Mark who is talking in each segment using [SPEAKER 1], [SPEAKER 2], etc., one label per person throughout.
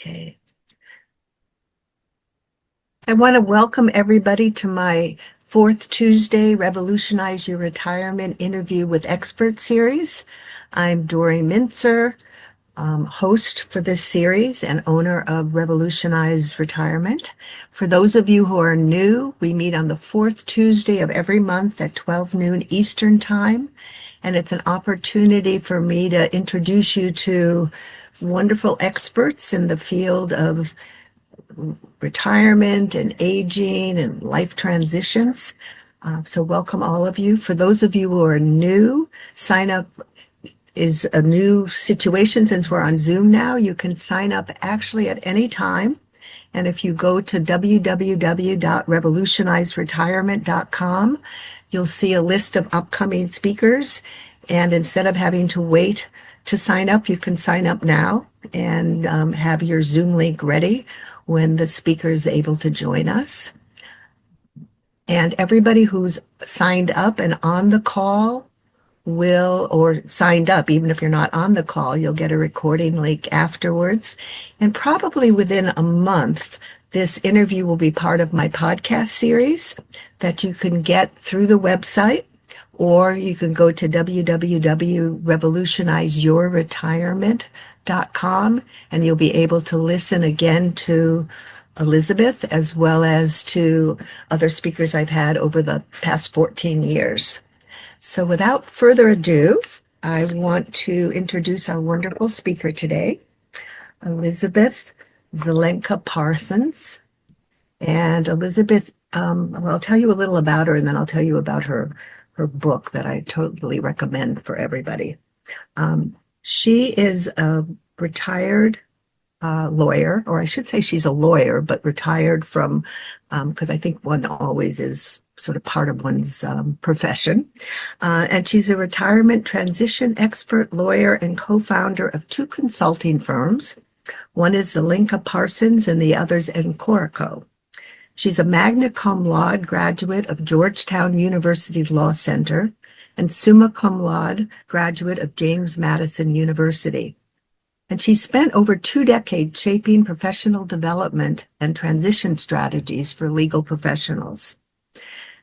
[SPEAKER 1] Okay. I want to welcome everybody to my fourth Tuesday Revolutionize Your Retirement Interview with Expert series. I'm Dori Mintzer, host for this series and owner of Revolutionize Retirement. For those of you who are new, we meet on the fourth Tuesday of every month at 12 noon Eastern Time. And it's an opportunity for me to introduce you to wonderful experts in the field of retirement and aging and life transitions. So welcome all of you. For those of you who are new, sign up is a new situation since we're on Zoom now. You can sign up actually at any time. And if you go to www.revolutionizeretirement.com, you'll see a list of upcoming speakers. And instead of having to wait to sign up, you can sign up now and have your Zoom link ready when the speaker is able to join us. And everybody who's signed up and on the call or signed up, even if you're not on the call, you'll get a recording link afterwards. And probably within a month, this interview will be part of my podcast series that you can get through the website, or you can go to www.revolutionizeyourretirement.com and you'll be able to listen again to Elizabeth as well as to other speakers I've had over the past 14 years. So without further ado, I want to introduce our wonderful speaker today, Elizabeth Zelinka Parsons. And Elizabeth, I'll tell you a little about her and then I'll tell you about her book that I totally recommend for everybody. She is a retired lawyer, or I should say she's a lawyer, but retired from, because I think one always is sort of part of one's profession. And she's a retirement transition expert, lawyer, and co-founder of two consulting firms. One is Zelinka Parsons and the other's Encore. She's a magna cum laude graduate of Georgetown University Law Center and summa cum laude graduate of James Madison University. And she spent over 2 decades shaping professional development and transition strategies for legal professionals.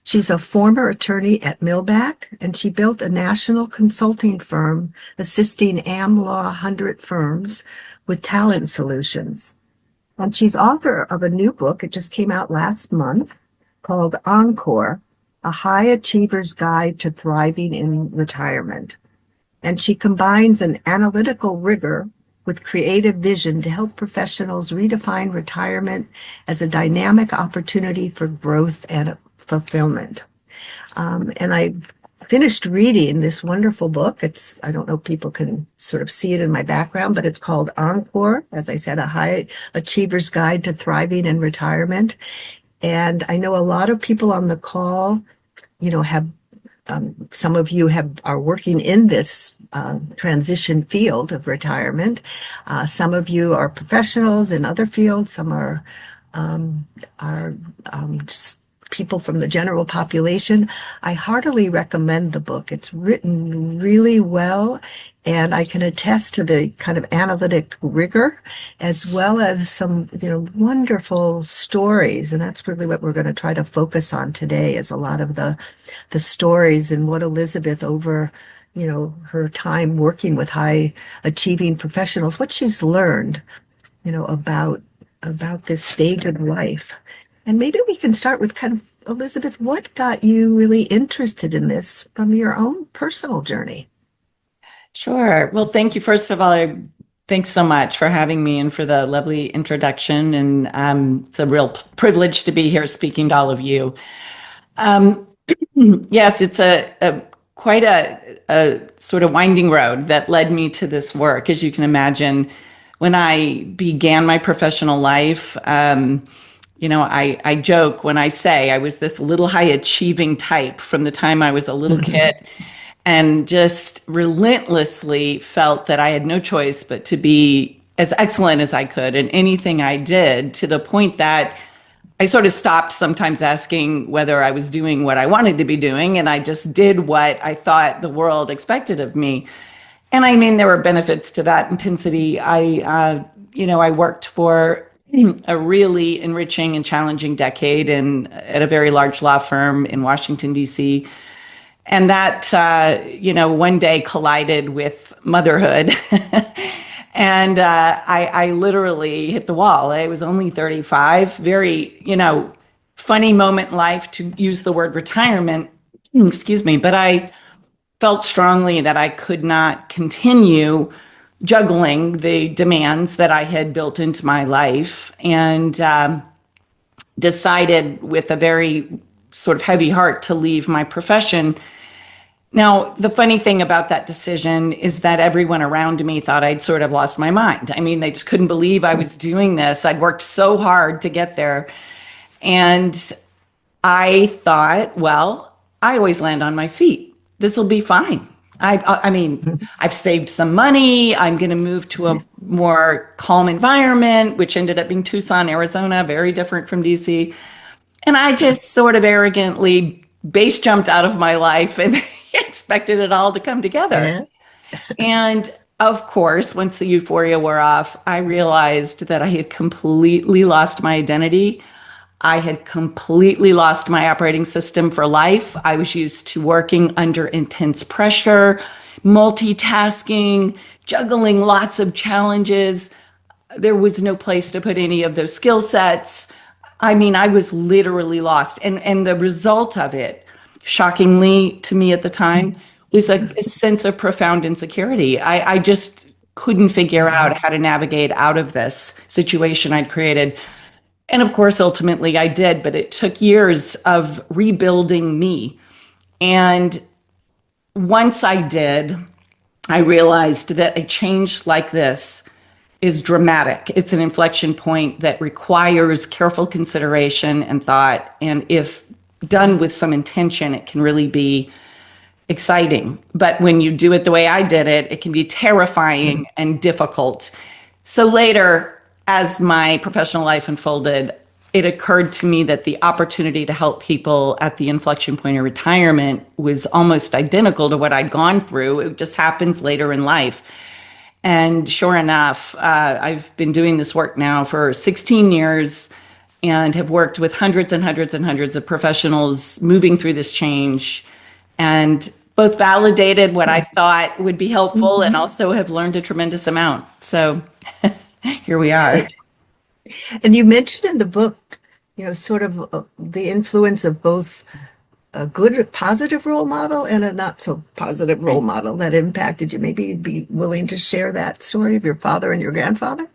[SPEAKER 1] She's a former attorney at Milback, and she built a national consulting firm assisting Am Law 100 firms with talent solutions. And she's author of a new book, it just came out last month, called Encore, A High Achiever's Guide to Thriving in Retirement. And she combines an analytical rigor with creative vision to help professionals redefine retirement as a dynamic opportunity for growth and fulfillment. And I finished reading this wonderful book. I don't know if people can sort of see it in my background, but it's called Encore, as I said, A High Achiever's Guide to Thriving in Retirement. And I know a lot of people on the call, have some of you are working in this transition field of retirement. Some of you are professionals in other fields. Some are just people from the general population. I heartily recommend the book. It's written really well, and I can attest to the kind of analytic rigor as well as some, wonderful stories. And that's really what we're going to try to focus on today, is a lot of the stories and what Elizabeth over, her time working with high achieving professionals, what she's learned, about this stage of life. And maybe we can start with kind of, Elizabeth, what got you really interested in this from your own personal journey?
[SPEAKER 2] Sure. Well, thank you. First of all, thanks so much for having me and for the lovely introduction. And it's a real privilege to be here speaking to all of you. Yes, it's quite a sort of winding road that led me to this work. As you can imagine, when I began my professional life, I joke when I say I was this little high achieving type from the time I was a little kid, and just relentlessly felt that I had no choice but to be as excellent as I could in anything I did, to the point that I sort of stopped sometimes asking whether I was doing what I wanted to be doing, and I just did what I thought the world expected of me. And I mean, there were benefits to that intensity. I I worked for a really enriching and challenging decade at a very large law firm in Washington, D.C. And that, one day collided with motherhood. And I literally hit the wall. I was only 35, very, funny moment in life to use the word retirement, excuse me, but I felt strongly that I could not continue juggling the demands that I had built into my life, and decided with a very sort of heavy heart to leave my profession. Now, the funny thing about that decision is that everyone around me thought I'd sort of lost my mind. I mean, they just couldn't believe I was doing this. I'd worked so hard to get there. And I thought, well, I always land on my feet. This will be fine. I mean, I've saved some money. I'm going to move to a more calm environment, which ended up being Tucson, Arizona, very different from DC. And I just sort of arrogantly base jumped out of my life and expected it all to come together. And of course, once the euphoria wore off, I realized that I had completely lost my identity. I had completely lost my operating system for life. I was used to working under intense pressure, multitasking, juggling lots of challenges. There was no place to put any of those skill sets. I mean, I was literally lost. And the result of it, shockingly to me at the time, was a sense of profound insecurity. I just couldn't figure out how to navigate out of this situation I'd created. And of course, ultimately I did, but it took years of rebuilding me. And once I did, I realized that a change like this is dramatic. It's an inflection point that requires careful consideration and thought. And if done with some intention, it can really be exciting. But when you do it the way I did it, it can be terrifying and difficult. So later, as my professional life unfolded, it occurred to me that the opportunity to help people at the inflection point of retirement was almost identical to what I'd gone through. It just happens later in life. And sure enough, I've been doing this work now for 16 years and have worked with hundreds and hundreds and hundreds of professionals moving through this change, and both validated what I thought would be helpful and also have learned a tremendous amount. So here we are.
[SPEAKER 1] And you mentioned in the book, sort of the influence of both a good, positive role model and a not so positive role model that impacted you. Maybe you'd be willing to share that story of your father and your grandfather?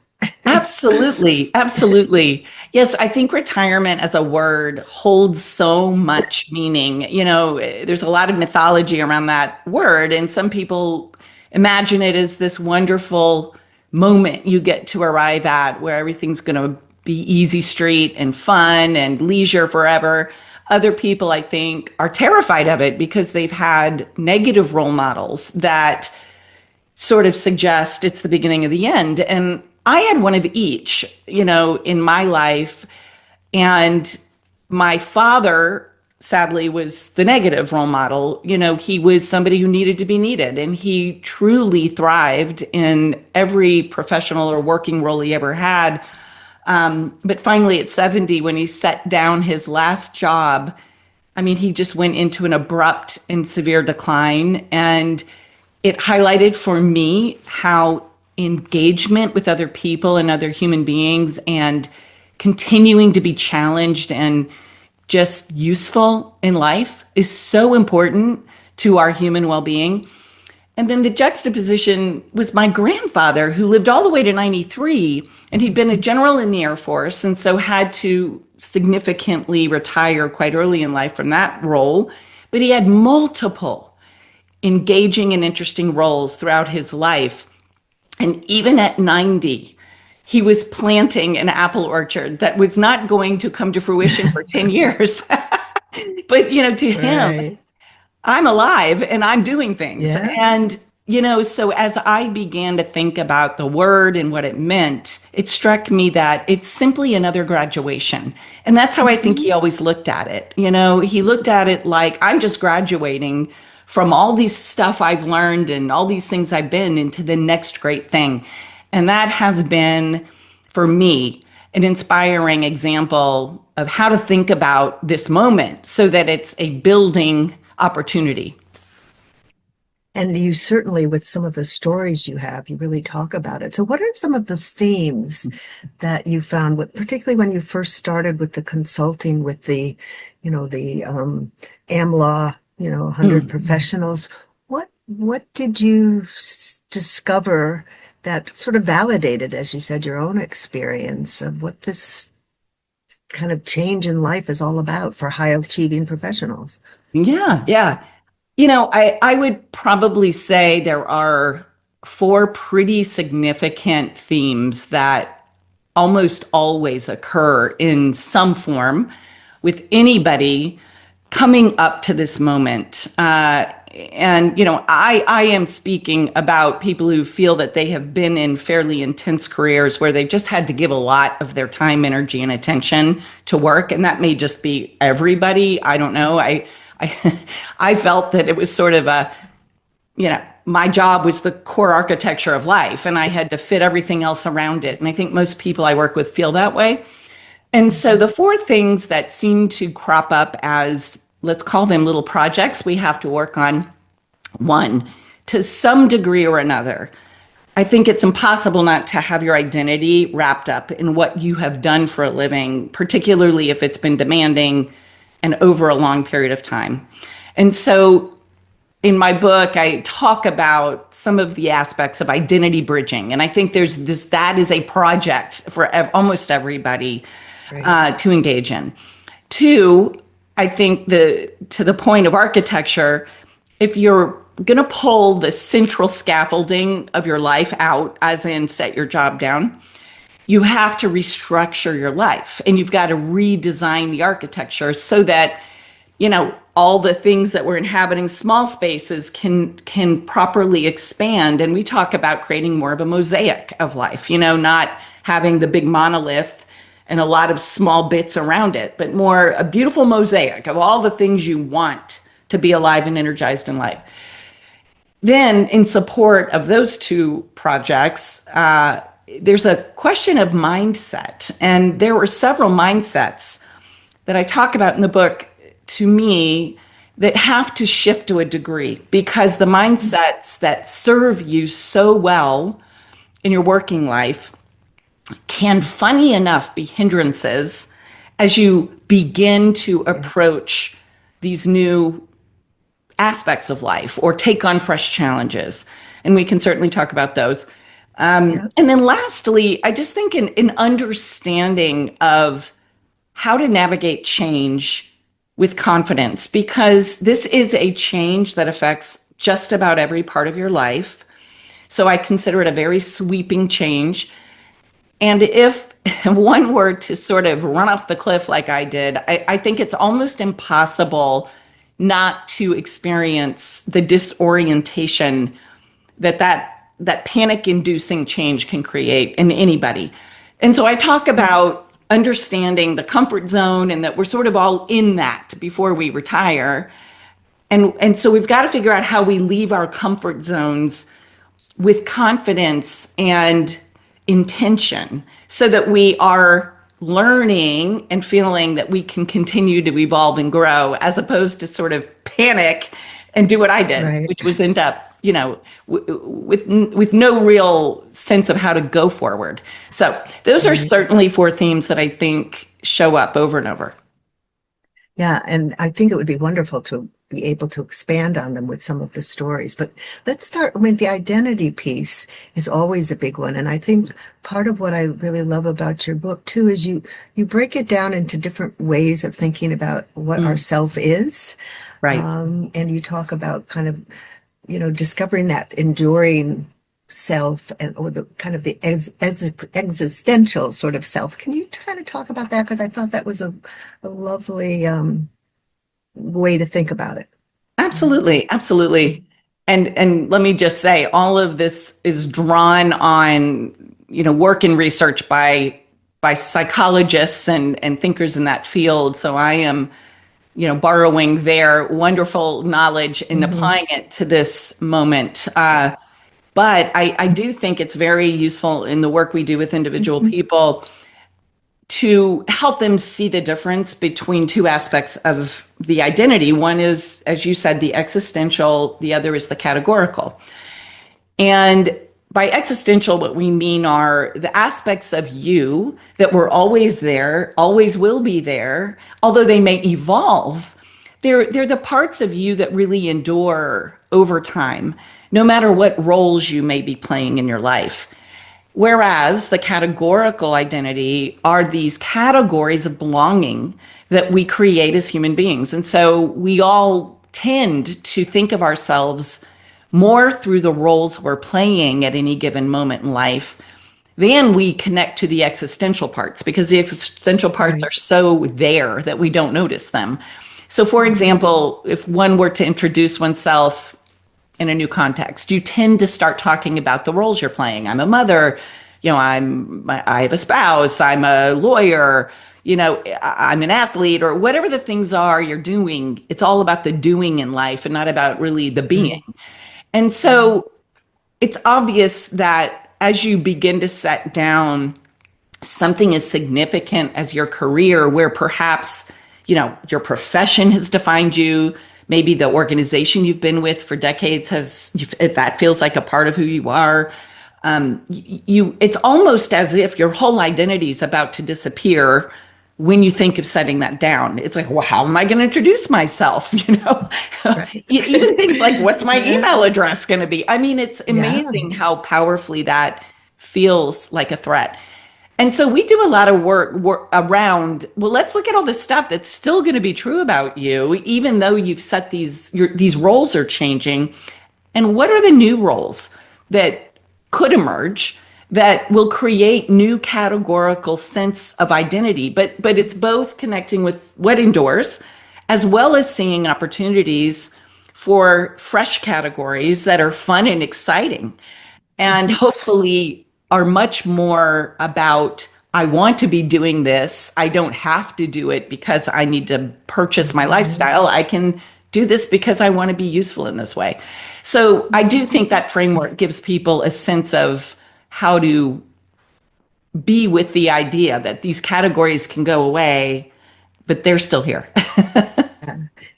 [SPEAKER 2] Absolutely. Absolutely. Yes, I think retirement as a word holds so much meaning. There's a lot of mythology around that word, and some people imagine it as this wonderful moment you get to arrive at where everything's going to be easy street and fun and leisure forever. Other people, I think, are terrified of it because they've had negative role models that sort of suggest it's the beginning of the end. And I had one of each, in my life. And my father, sadly, was the negative role model. He was somebody who needed to be needed, and he truly thrived in every professional or working role he ever had. But finally, at 70, when he set down his last job, I mean, he just went into an abrupt and severe decline. And it highlighted for me how engagement with other people and other human beings and continuing to be challenged and just useful in life is so important to our human well-being. And then the juxtaposition was my grandfather, who lived all the way to 93, and he'd been a general in the Air Force, and so had to significantly retire quite early in life from that role. But he had multiple engaging and interesting roles throughout his life. And even at 90, he was planting an apple orchard that was not going to come to fruition for 10 years. But, to him, I'm alive and I'm doing things.
[SPEAKER 1] Yeah.
[SPEAKER 2] And, so as I began to think about the word and what it meant, it struck me that it's simply another graduation. And that's how I think he always looked at it. He looked at it like, I'm just graduating from all these stuff I've learned and all these things I've been into the next great thing. And that has been, for me, an inspiring example of how to think about this moment so that it's a building opportunity.
[SPEAKER 1] And you certainly, with some of the stories you have, you really talk about it. So, what are some of the themes that you found, particularly when you first started with the consulting with the AmLaw, 100
[SPEAKER 2] Mm.
[SPEAKER 1] professionals? What did you discover that sort of validated, as you said, your own experience of what this kind of change in life is all about for high achieving professionals?
[SPEAKER 2] Yeah, yeah. I would probably say there are four pretty significant themes that almost always occur in some form with anybody coming up to this moment. I am speaking about people who feel that they have been in fairly intense careers where they've just had to give a lot of their time, energy, and attention to work. And that may just be everybody. I don't know. I, I felt that it was sort of my job was the core architecture of life and I had to fit everything else around it. And I think most people I work with feel that way. And so the four things that seem to crop up as, let's call them little projects we have to work on. One, to some degree or another, I think it's impossible not to have your identity wrapped up in what you have done for a living, particularly if it's been demanding and over a long period of time. And so in my book, I talk about some of the aspects of identity bridging. And I think that is a project for almost everybody
[SPEAKER 1] Right.
[SPEAKER 2] to engage in. Two, I think to the point of architecture, if you're going to pull the central scaffolding of your life out, as in set your job down, you have to restructure your life and you've got to redesign the architecture so that all the things that we're inhabiting small spaces can properly expand. And we talk about creating more of a mosaic of life, not having the big monolith and a lot of small bits around it, but more a beautiful mosaic of all the things you want to be alive and energized in life. Then, in support of those two projects, there's a question of mindset. And there were several mindsets that I talk about in the book, to me, that have to shift to a degree because the mindsets that serve you so well in your working life can, funny enough, be hindrances as you begin to approach these new aspects of life or take on fresh challenges. And we can certainly talk about those.
[SPEAKER 1] Yeah.
[SPEAKER 2] And then lastly, I just think an understanding of how to navigate change with confidence, because this is a change that affects just about every part of your life. So I consider it a very sweeping change. And if one were to sort of run off the cliff like I did, I think it's almost impossible not to experience the disorientation that panic-inducing change can create in anybody. And so I talk about understanding the comfort zone and that we're sort of all in that before we retire. And so we've got to figure out how we leave our comfort zones with confidence and intention so that we are learning and feeling that we can continue to evolve and grow as opposed to sort of panic and do what I did,
[SPEAKER 1] Right.
[SPEAKER 2] which was end up, with no real sense of how to go forward. So those are
[SPEAKER 1] Right.
[SPEAKER 2] certainly four themes that I think show up over and over.
[SPEAKER 1] Yeah, and I think it would be wonderful to be able to expand on them with some of the stories. But let's start with the identity piece is always a big one. And I think part of what I really love about your book too is you break it down into different ways of thinking about what our
[SPEAKER 2] Mm,
[SPEAKER 1] self is.
[SPEAKER 2] right.
[SPEAKER 1] And you talk about kind of, discovering that enduring self and or the kind of the existential sort of self. Can you kind of talk about that? Because I thought that was a lovely way to think about it.
[SPEAKER 2] Absolutely, absolutely. And let me just say, all of this is drawn on, work and research by psychologists and thinkers in that field. So I am, borrowing their wonderful knowledge and
[SPEAKER 1] Hmm.
[SPEAKER 2] applying it to this moment. But I do think it's very useful in the work we do with individual people to help them see the difference between two aspects of the identity. One is, as you said, the existential, the other is the categorical. And by existential, what we mean are the aspects of you that were always there, always will be there, although they may evolve. They're the parts of you that really endure over time, no matter what roles you may be playing in your life. Whereas the categorical identity are these categories of belonging that we create as human beings. And so we all tend to think of ourselves more through the roles we're playing at any given moment in life than we connect to the existential parts, because the existential parts
[SPEAKER 1] Right.
[SPEAKER 2] are so there that we don't notice them. So, for example, if one were to introduce oneself in a new context, you tend to start talking about the roles you're playing. I'm a mother, I have a spouse, I'm a lawyer, I'm an athlete, or whatever the things are you're doing. It's all about the doing in life and not about really the being. And so it's obvious that as you begin to set down something as significant as your career, where perhaps, your profession has defined you, maybe the organization you've been with for decades if that feels like a part of who you are, it's almost as if your whole identity is about to disappear when you think of setting that down. It's like, well, how am I going to introduce myself?
[SPEAKER 1] Right.
[SPEAKER 2] Even things like, what's my
[SPEAKER 1] Yeah.
[SPEAKER 2] email address going to be? I mean, it's
[SPEAKER 1] Yeah.
[SPEAKER 2] amazing how powerfully that feels like a threat. And so we do a lot of work around, well, let's look at all the stuff that's still going to be true about you, even though you've set these roles are changing. And what are the new roles that could emerge that will create new categorical sense of identity? But it's both connecting with what endures, as well as seeing opportunities for fresh categories that are fun and exciting, and hopefully are much more about, I want to be doing this. I don't have to do it because I need to purchase my lifestyle. I can do this because I want to be useful in this way. So I do think that framework gives people a sense of how to be with the idea that these categories can go away, but they're still here.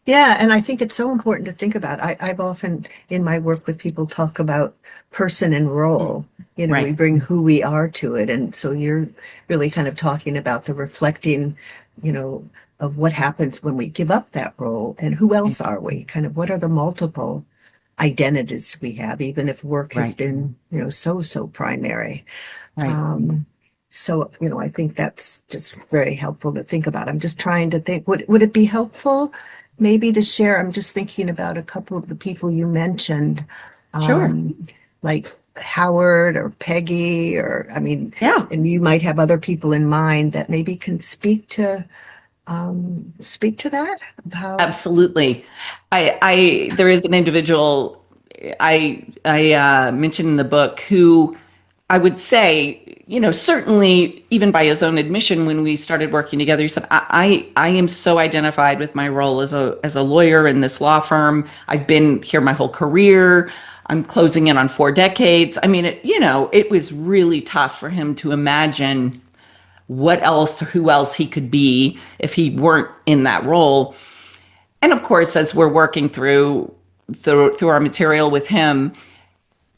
[SPEAKER 1] Yeah, and I think it's so important to think about. I've often, in my work with people, talk about person and role. We
[SPEAKER 2] Right.
[SPEAKER 1] bring who we are to it. And so you're really kind of talking about the reflecting, you know, of what happens when we give up that role and who else are we? Kind of what are the multiple identities we have, even if work has
[SPEAKER 2] Right.
[SPEAKER 1] been, so primary.
[SPEAKER 2] Right.
[SPEAKER 1] So, I think that's just very helpful to think about. I'm just trying to think, would it be helpful maybe to share? I'm just thinking about a couple of the people you mentioned,
[SPEAKER 2] Sure.
[SPEAKER 1] like Howard or Peggy, or I mean,
[SPEAKER 2] Yeah.
[SPEAKER 1] and you might have other people in mind that maybe can speak to that, of how.
[SPEAKER 2] Absolutely. There is an individual I mentioned in the book who I would say, certainly even by his own admission, when we started working together, he said, I am so identified with my role as a lawyer in this law firm. I've been here my whole career. I'm closing in on 4 decades. I mean, it was really tough for him to imagine what else, who else he could be if he weren't in that role. And of course, as we're working through our material with him,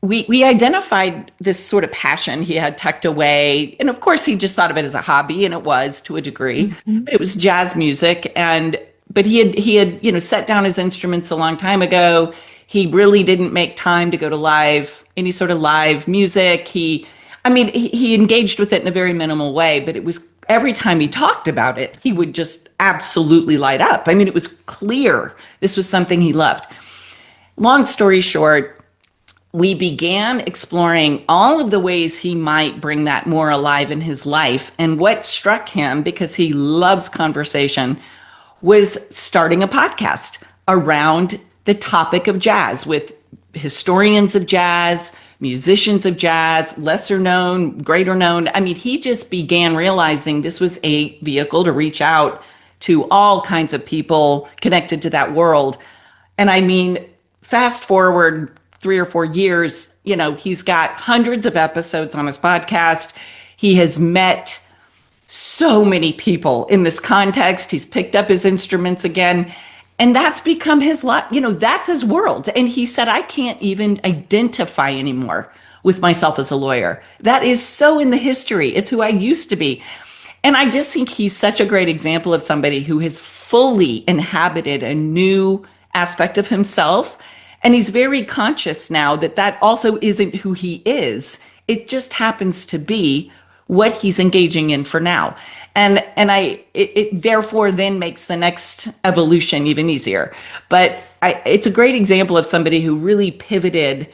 [SPEAKER 2] we identified this sort of passion he had tucked away. And of course, he just thought of it as a hobby, and it was to a degree,
[SPEAKER 1] Mhm.
[SPEAKER 2] but it was jazz music. But he had, set down his instruments a long time ago. He really didn't make time to go to any sort of live music. He engaged with it in a very minimal way, but it was every time he talked about it, he would just absolutely light up. I mean, it was clear this was something he loved. Long story short, we began exploring all of the ways he might bring that more alive in his life. And what struck him, because he loves conversation, was starting a podcast around the topic of jazz with historians of jazz, musicians of jazz, lesser known, greater known. I mean, he just began realizing this was a vehicle to reach out to all kinds of people connected to that world. And I mean, fast forward 3 or 4 years, he's got hundreds of episodes on his podcast. He has met so many people in this context. He's picked up his instruments again. And that's become his life. That's his world. And he said, I can't even identify anymore with myself as a lawyer. That is so in the history. It's who I used to be. And I just think he's such a great example of somebody who has fully inhabited a new aspect of himself. And he's very conscious now that that also isn't who he is. It just happens to be what he's engaging in for now. And it therefore then makes the next evolution even easier. But it's a great example of somebody who really pivoted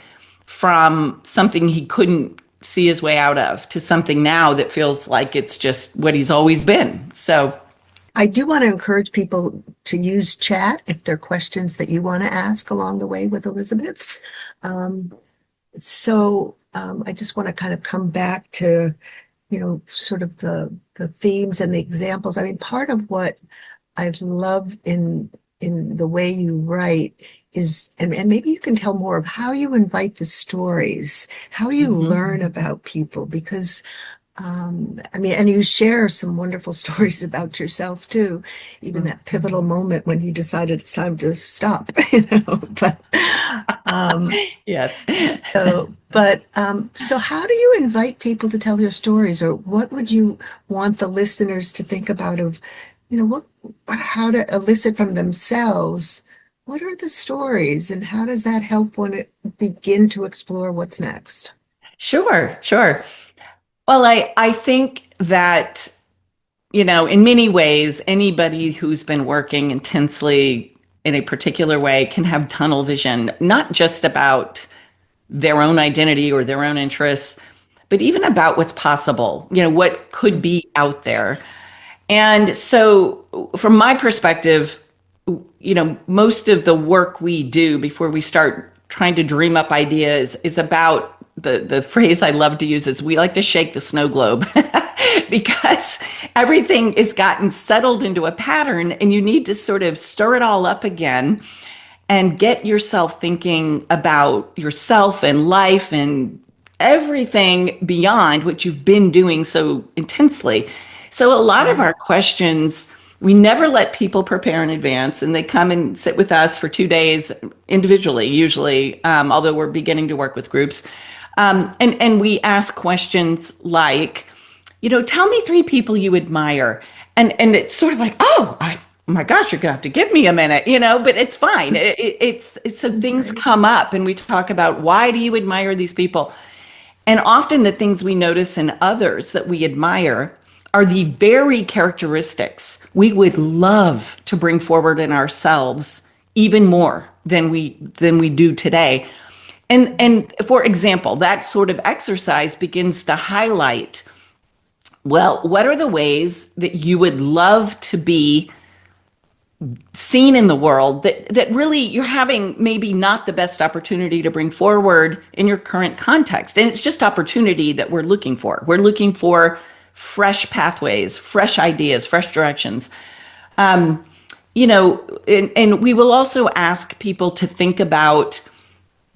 [SPEAKER 2] from something he couldn't see his way out of to something now that feels like it's just what he's always been. So
[SPEAKER 1] I do want to encourage people to use chat if there are questions that you want to ask along the way with Elizabeth. I just want to kind of come back to, sort of the themes and the examples. I mean, part of what I love in the way you write is, and maybe you can tell more of how you invite the stories, how you learn about people, because and you share some wonderful stories about yourself too, even that pivotal moment when you decided it's time to stop, but
[SPEAKER 2] yes.
[SPEAKER 1] So how do you invite people to tell their stories, or what would you want the listeners to think about of, how to elicit from themselves? What are the stories, and how does that help when it begin to explore what's next?
[SPEAKER 2] Sure. Well, I think that, in many ways, anybody who's been working intensely in a particular way can have tunnel vision, not just about their own identity or their own interests, but even about what's possible, what could be out there. And so from my perspective, most of the work we do before we start trying to dream up ideas is about the phrase I love to use is we like to shake the snow globe because everything is gotten settled into a pattern and you need to sort of stir it all up again and get yourself thinking about yourself and life and everything beyond what you've been doing so intensely. So a lot of our questions, we never let people prepare in advance, and they come and sit with us for 2 days individually, usually, although we're beginning to work with groups. And we ask questions like, tell me 3 people you admire. And it's sort of like, oh my gosh, you're going to have to give me a minute, but it's fine. It's so things come up and we talk about, why do you admire these people? And often the things we notice in others that we admire are the very characteristics we would love to bring forward in ourselves even more than we do today. And for example, that sort of exercise begins to highlight, well, what are the ways that you would love to be seen in the world that really you're having maybe not the best opportunity to bring forward in your current context? And it's just opportunity that we're looking for. We're looking for fresh pathways, fresh ideas, fresh directions. And we will also ask people to think about,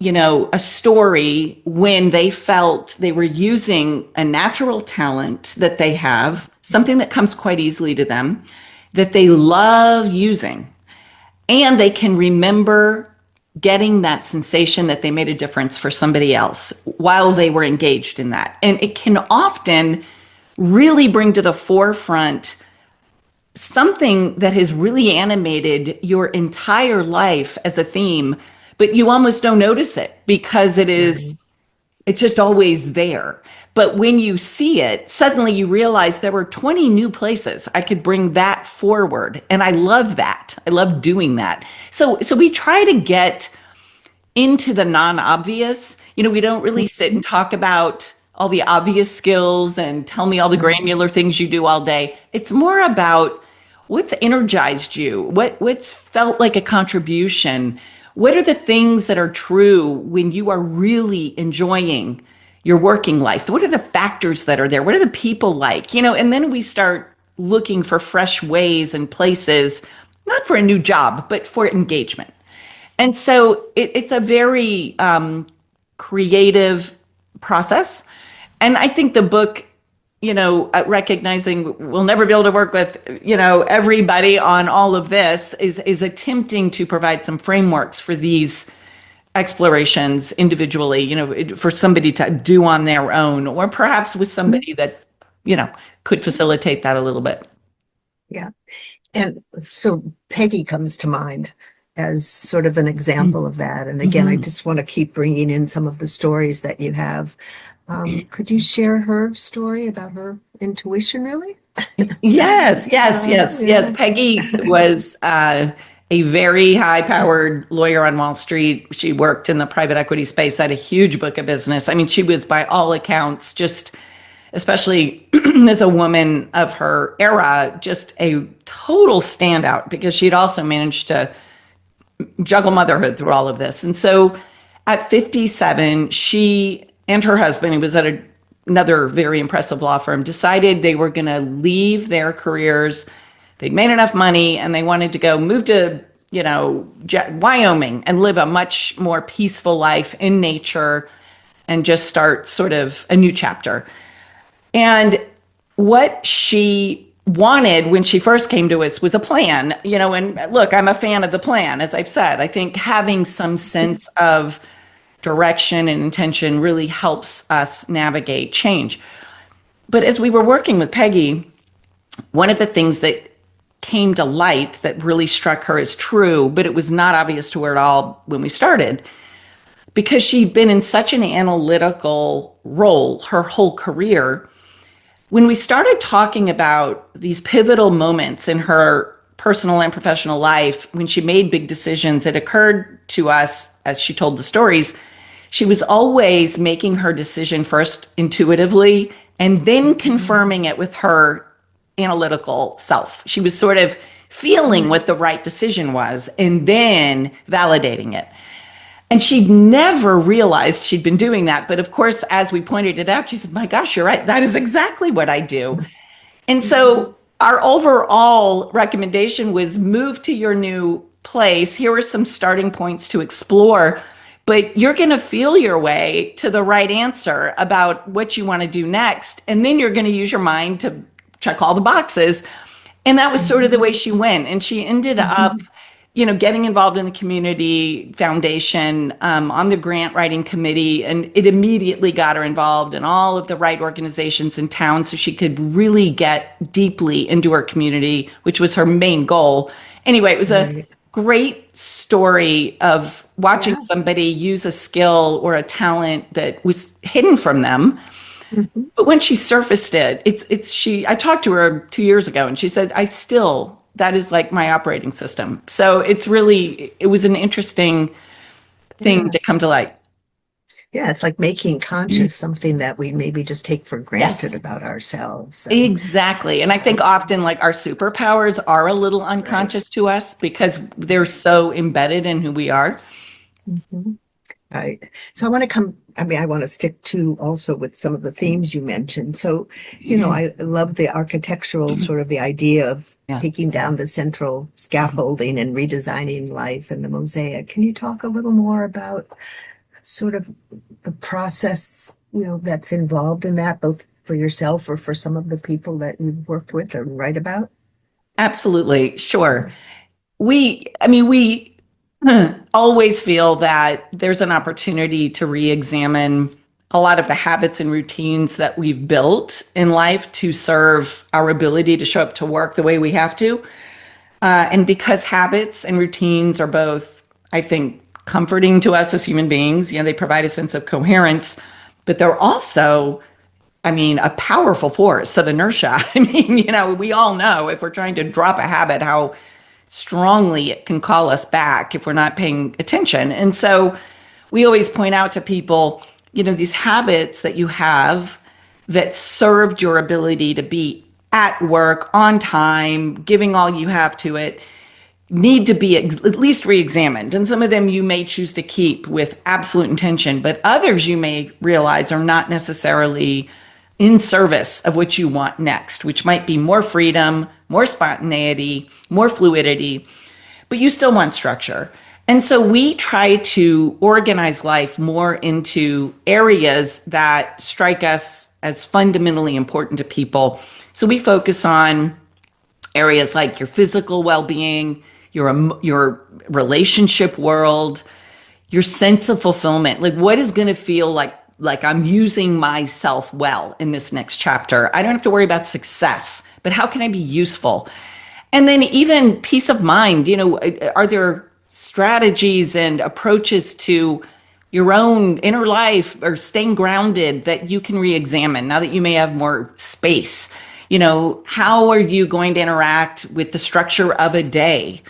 [SPEAKER 2] a story when they felt they were using a natural talent that they have, something that comes quite easily to them, that they love using, and they can remember getting that sensation that they made a difference for somebody else while they were engaged in that. And it can often really bring to the forefront something that has really animated your entire life as a theme, but you almost don't notice it because it's just always there. But when you see it, suddenly you realize there were 20 new places I could bring that forward. And I love that. I love doing that. So we try to get into the non-obvious. We don't really sit and talk about all the obvious skills and tell me all the granular things you do all day. It's more about what's energized you, what's felt like a contribution. What are the things that are true when you are really enjoying your working life? What are the factors that are there? What are the people like? And then we start looking for fresh ways and places, not for a new job, but for engagement. And so it's a very creative process. And I think the book, recognizing we'll never be able to work with, everybody on all of this is attempting to provide some frameworks for these explorations individually, for somebody to do on their own, or perhaps with somebody that, could facilitate that a little bit.
[SPEAKER 1] Yeah. And so Peggy comes to mind as sort of an example of that. And again, I just want to keep bringing in some of the stories that you have. Could you share her story about her intuition, really?
[SPEAKER 2] Yes. Peggy was a very high-powered lawyer on Wall Street. She worked in the private equity space, had a huge book of business. I mean, she was, by all accounts, just, especially as a woman of her era, just a total standout, because she'd also managed to juggle motherhood through all of this. And so at 57, she and her husband, who was at another very impressive law firm, decided they were going to leave their careers. They'd made enough money and they wanted to move to, Wyoming and live a much more peaceful life in nature and just start sort of a new chapter. And what she wanted when she first came to us was a plan, and look, I'm a fan of the plan. As I've said, I think having some sense of direction and intention really helps us navigate change. But as we were working with Peggy, one of the things that came to light that really struck her as true, but it was not obvious to her at all when we started, because she'd been in such an analytical role her whole career. When we started talking about these pivotal moments in her personal and professional life, when she made big decisions, it occurred to us, as she told the stories, she was always making her decision first intuitively and then confirming it with her analytical self. She was sort of feeling what the right decision was and then validating it. And she'd never realized she'd been doing that. But of course, as we pointed it out, she said, my gosh, you're right. That is exactly what I do. And so our overall recommendation was move to your new place. Here are some starting points to explore, but you're going to feel your way to the right answer about what you want to do next. And then you're going to use your mind to check all the boxes. And that was sort of the way she went. And she ended up, getting involved in the community foundation, on the grant writing committee, and it immediately got her involved in all of the right organizations in town so she could really get deeply into her community, which was her main goal. Anyway, it was a great story of watching somebody use a skill or a talent that was hidden from them. But when she surfaced it, I talked to her 2 years ago and she said, that is like my operating system. So it was an interesting thing to come to light.
[SPEAKER 1] Yeah, it's like making conscious something that we maybe just take for granted about ourselves. So.
[SPEAKER 2] Exactly. And I think often like our superpowers are a little unconscious to us because they're so embedded in who we are.
[SPEAKER 1] Right. So I want to stick to also with some of the themes you mentioned. So, I love the architectural sort of the idea of taking down the central scaffolding and redesigning life and the mosaic. Can you talk a little more about sort of the process, that's involved in that, both for yourself or for some of the people that you've worked with or write about?
[SPEAKER 2] Absolutely. Sure. We always feel that there's an opportunity to re-examine a lot of the habits and routines that we've built in life to serve our ability to show up to work the way we have to. And because habits and routines are both, I think, comforting to us as human beings, they provide a sense of coherence, but they're also, a powerful force of inertia. We all know if we're trying to drop a habit, how strongly it can call us back if we're not paying attention. And so we always point out to people, these habits that you have that served your ability to be at work on time, giving all you have to it, need to be at least re-examined. And some of them you may choose to keep with absolute intention, but others you may realize are not necessarily in service of what you want next, which might be more freedom, more spontaneity, more fluidity, but you still want structure. And so we try to organize life more into areas that strike us as fundamentally important to people. So we focus on areas like your physical well-being, your relationship world, your sense of fulfillment. Like, what is going to feel like I'm using myself well in this next chapter? I don't have to worry about success, but how can I be useful? And then even peace of mind, are there strategies and approaches to your own inner life or staying grounded that you can re-examine now that you may have more space? How are you going to interact with the structure of a day?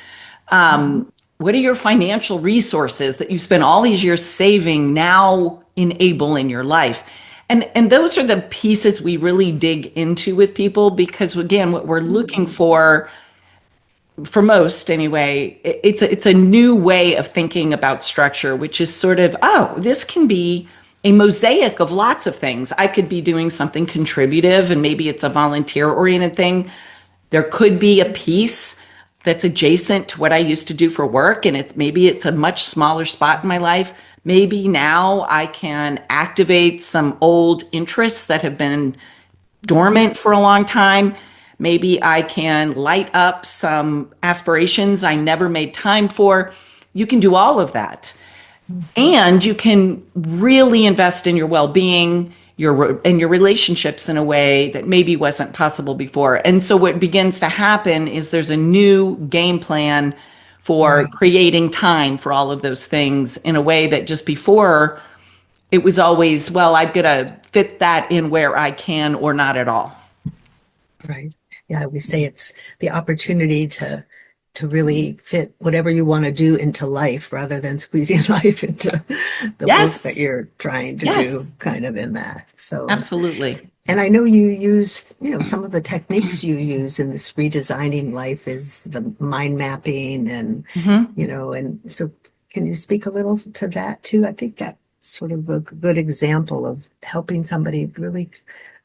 [SPEAKER 2] What are your financial resources that you spent all these years saving now enable in your life? And those are the pieces we really dig into with people, because again, what we're looking for most anyway, it's a new way of thinking about structure, which is sort of, oh, this can be a mosaic of lots of things. I could be doing something contributive and maybe it's a volunteer oriented thing. There could be a piece that's adjacent to what I used to do for work, and maybe it's a much smaller spot in my life. Maybe now I can activate some old interests that have been dormant for a long time. Maybe I can light up some aspirations I never made time for. You can do all of that. And you can really invest in your well-being, and your relationships in a way that maybe wasn't possible before. And so what begins to happen is there's a new game plan for creating time for all of those things in a way that just before it was always, well, I've got to fit that in where I can or not at all.
[SPEAKER 1] Right. Yeah, we say it's the opportunity to really fit whatever you want to do into life rather than squeezing life into the work that you're trying to do kind of in that. So
[SPEAKER 2] absolutely.
[SPEAKER 1] And I know you use, some of the techniques you use in this redesigning life is the mind mapping and, and so can you speak a little to that too? I think that's sort of a good example of helping somebody really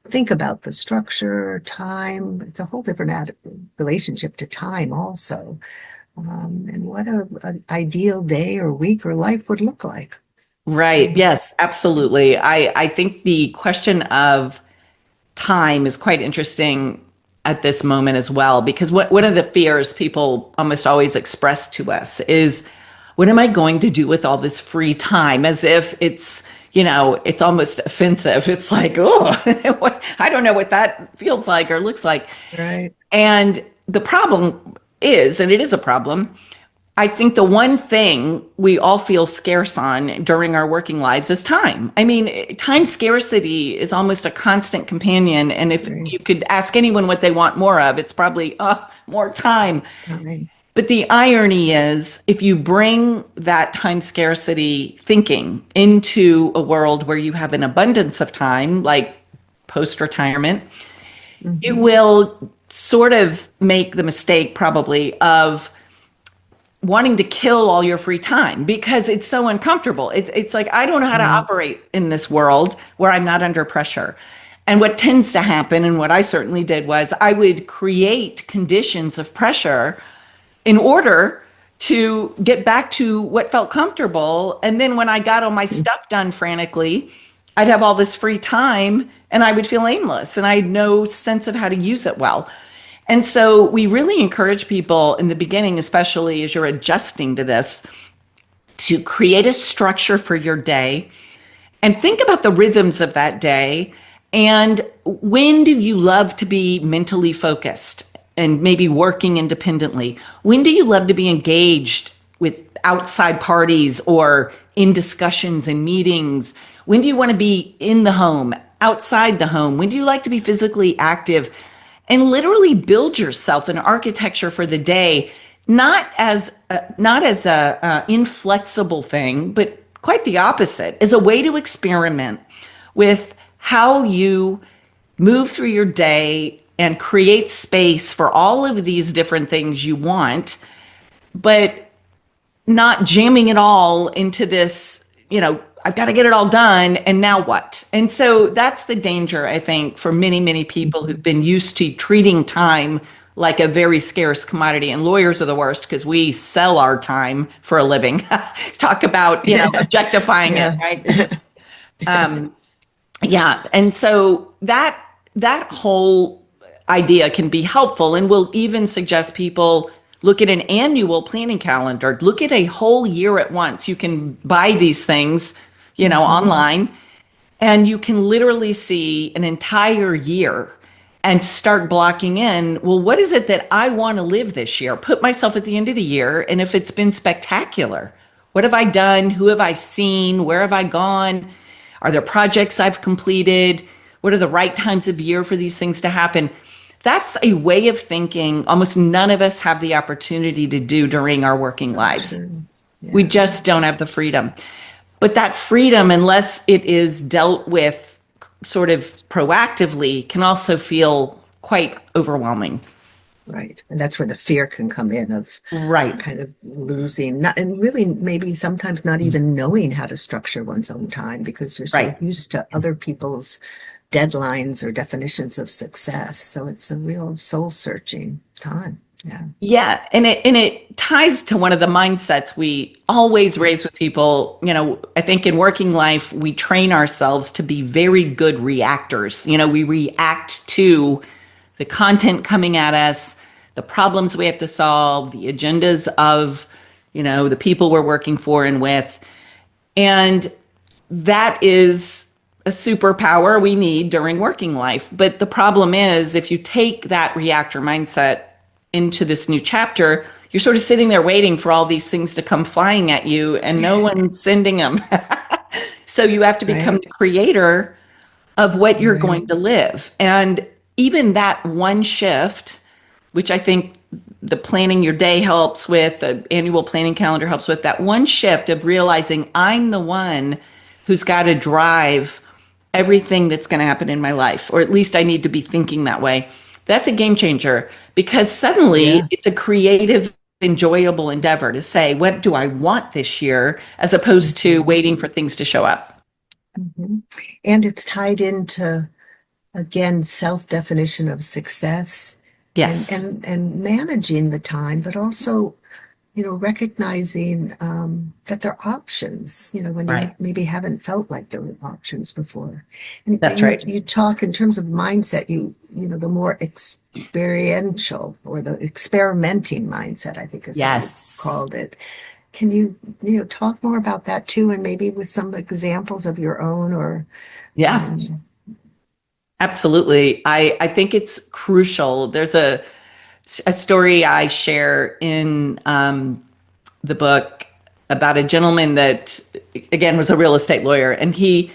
[SPEAKER 1] think about the structure, time. It's a whole different relationship to time also. And what an ideal day or week or life would look like.
[SPEAKER 2] Right. Yes, absolutely. I think the question of time is quite interesting at this moment as well, because one of the fears people almost always express to us is, what am I going to do with all this free time? As if it's, it's almost offensive. It's like, oh, I don't know what that feels like or looks like.
[SPEAKER 1] Right.
[SPEAKER 2] And the problem is, and it is a problem, I think the one thing we all feel scarce on during our working lives is time. I mean, time scarcity is almost a constant companion. And if you could ask anyone what they want more of, it's probably more time.
[SPEAKER 1] Right.
[SPEAKER 2] But the irony is, if you bring that time scarcity thinking into a world where you have an abundance of time, like post-retirement, you will sort of make the mistake probably of wanting to kill all your free time because it's so uncomfortable. It's like, I don't know how to operate in this world where I'm not under pressure. And what tends to happen, and what I certainly did, was I would create conditions of pressure in order to get back to what felt comfortable. And then when I got all my stuff done frantically, I'd have all this free time and I would feel aimless and I had no sense of how to use it well. And so we really encourage people in the beginning, especially as you're adjusting to this, to create a structure for your day and think about the rhythms of that day. And when do you love to be mentally focused and maybe working independently? When do you love to be engaged with outside parties or in discussions and meetings? When do you want to be in the home, outside the home? When do you like to be physically active? And literally build yourself an architecture for the day, not as a inflexible thing, but quite the opposite, as a way to experiment with how you move through your day and create space for all of these different things you want, but not jamming it all into this, I've got to get it all done. And now what? And so that's the danger, I think, for many, many people who've been used to treating time like a very scarce commodity. And lawyers are the worst because we sell our time for a living. Talk about, objectifying it,
[SPEAKER 1] Yeah.
[SPEAKER 2] right? Yeah. And so that whole idea can be helpful, and we'll even suggest people look at an annual planning calendar, look at a whole year at once. You can buy these things, online, and you can literally see an entire year and start blocking in, well, what is it that I want to live this year? Put myself at the end of the year, and if it's been spectacular, what have I done? Who have I seen? Where have I gone? Are there projects I've completed? What are the right times of year for these things to happen? That's a way of thinking almost none of us have the opportunity to do during our working lives.
[SPEAKER 1] True.
[SPEAKER 2] We
[SPEAKER 1] Yeah.
[SPEAKER 2] just don't have the freedom. But that freedom, unless it is dealt with sort of proactively, can also feel quite overwhelming.
[SPEAKER 1] Right. And that's where the fear can come in of
[SPEAKER 2] Right.
[SPEAKER 1] kind of losing, not, and really maybe sometimes not even knowing how to structure one's own time because you're so
[SPEAKER 2] Right.
[SPEAKER 1] used to other people's deadlines or definitions of success. So it's a real soul searching time. Yeah.
[SPEAKER 2] Yeah, and it ties to one of the mindsets we always raise with people. I think in working life, we train ourselves to be very good reactors. We react to the content coming at us, the problems we have to solve, the agendas of, the people we're working for and with. And that is a superpower we need during working life. But the problem is, if you take that reactor mindset into this new chapter, you're sort of sitting there waiting for all these things to come flying at you, and no one's sending them. So you have to become
[SPEAKER 1] Right.
[SPEAKER 2] the creator of what you're
[SPEAKER 1] Right.
[SPEAKER 2] going to live. And even that one shift, which I think the planning your day helps with, the annual planning calendar helps with, that one shift of realizing I'm the one who's got to drive everything that's going to happen in my life, or at least I need to be thinking that way. That's a game changer because suddenly
[SPEAKER 1] Yeah.
[SPEAKER 2] it's a creative, enjoyable endeavor to say, what do I want this year, as opposed to waiting for things to show up.
[SPEAKER 1] Mhm. And it's tied into, again, self-definition of success and,
[SPEAKER 2] Yes.
[SPEAKER 1] and managing the time, but also recognizing that there are options, when you
[SPEAKER 2] Right.
[SPEAKER 1] maybe haven't felt like there were options before. And
[SPEAKER 2] That's
[SPEAKER 1] you,
[SPEAKER 2] right.
[SPEAKER 1] you talk in terms of mindset, the more experiential or the experimenting mindset, I think is how you
[SPEAKER 2] Yes.
[SPEAKER 1] called it. Can talk more about that too, and maybe with some examples of your own or,
[SPEAKER 2] Yeah,
[SPEAKER 1] um,
[SPEAKER 2] absolutely. I think it's crucial. There's a story I share in the book about a gentleman that, again, was a real estate lawyer, and he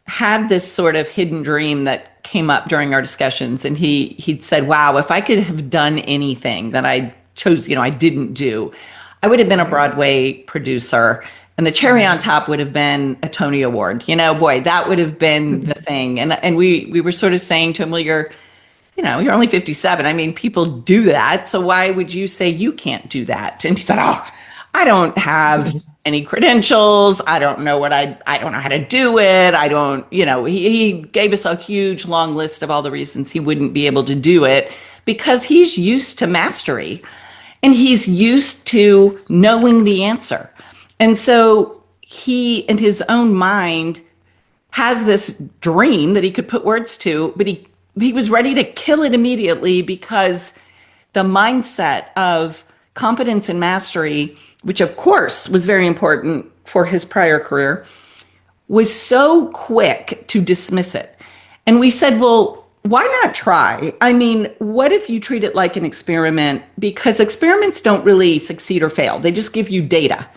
[SPEAKER 2] had this sort of hidden dream that came up during our discussions. And he'd said, wow, if I could have done anything that I chose, I didn't do, I would have been a Broadway producer. And the cherry on top would have been a Tony Award. Boy, that would have been the thing. And we were sort of saying to him, well, you're only 57. I mean, people do that. So why would you say you can't do that? And he said, oh, I don't have any credentials. I don't know I don't know how to do it. I don't, he gave us a huge long list of all the reasons he wouldn't be able to do it because he's used to mastery and he's used to knowing the answer. And so he, in his own mind, has this dream that he could put words to, but he was ready to kill it immediately because the mindset of competence and mastery, which of course was very important for his prior career, was so quick to dismiss it. And we said, well, why not try? I mean, what if you treat it like an experiment? Because experiments don't really succeed or fail, they just give you data.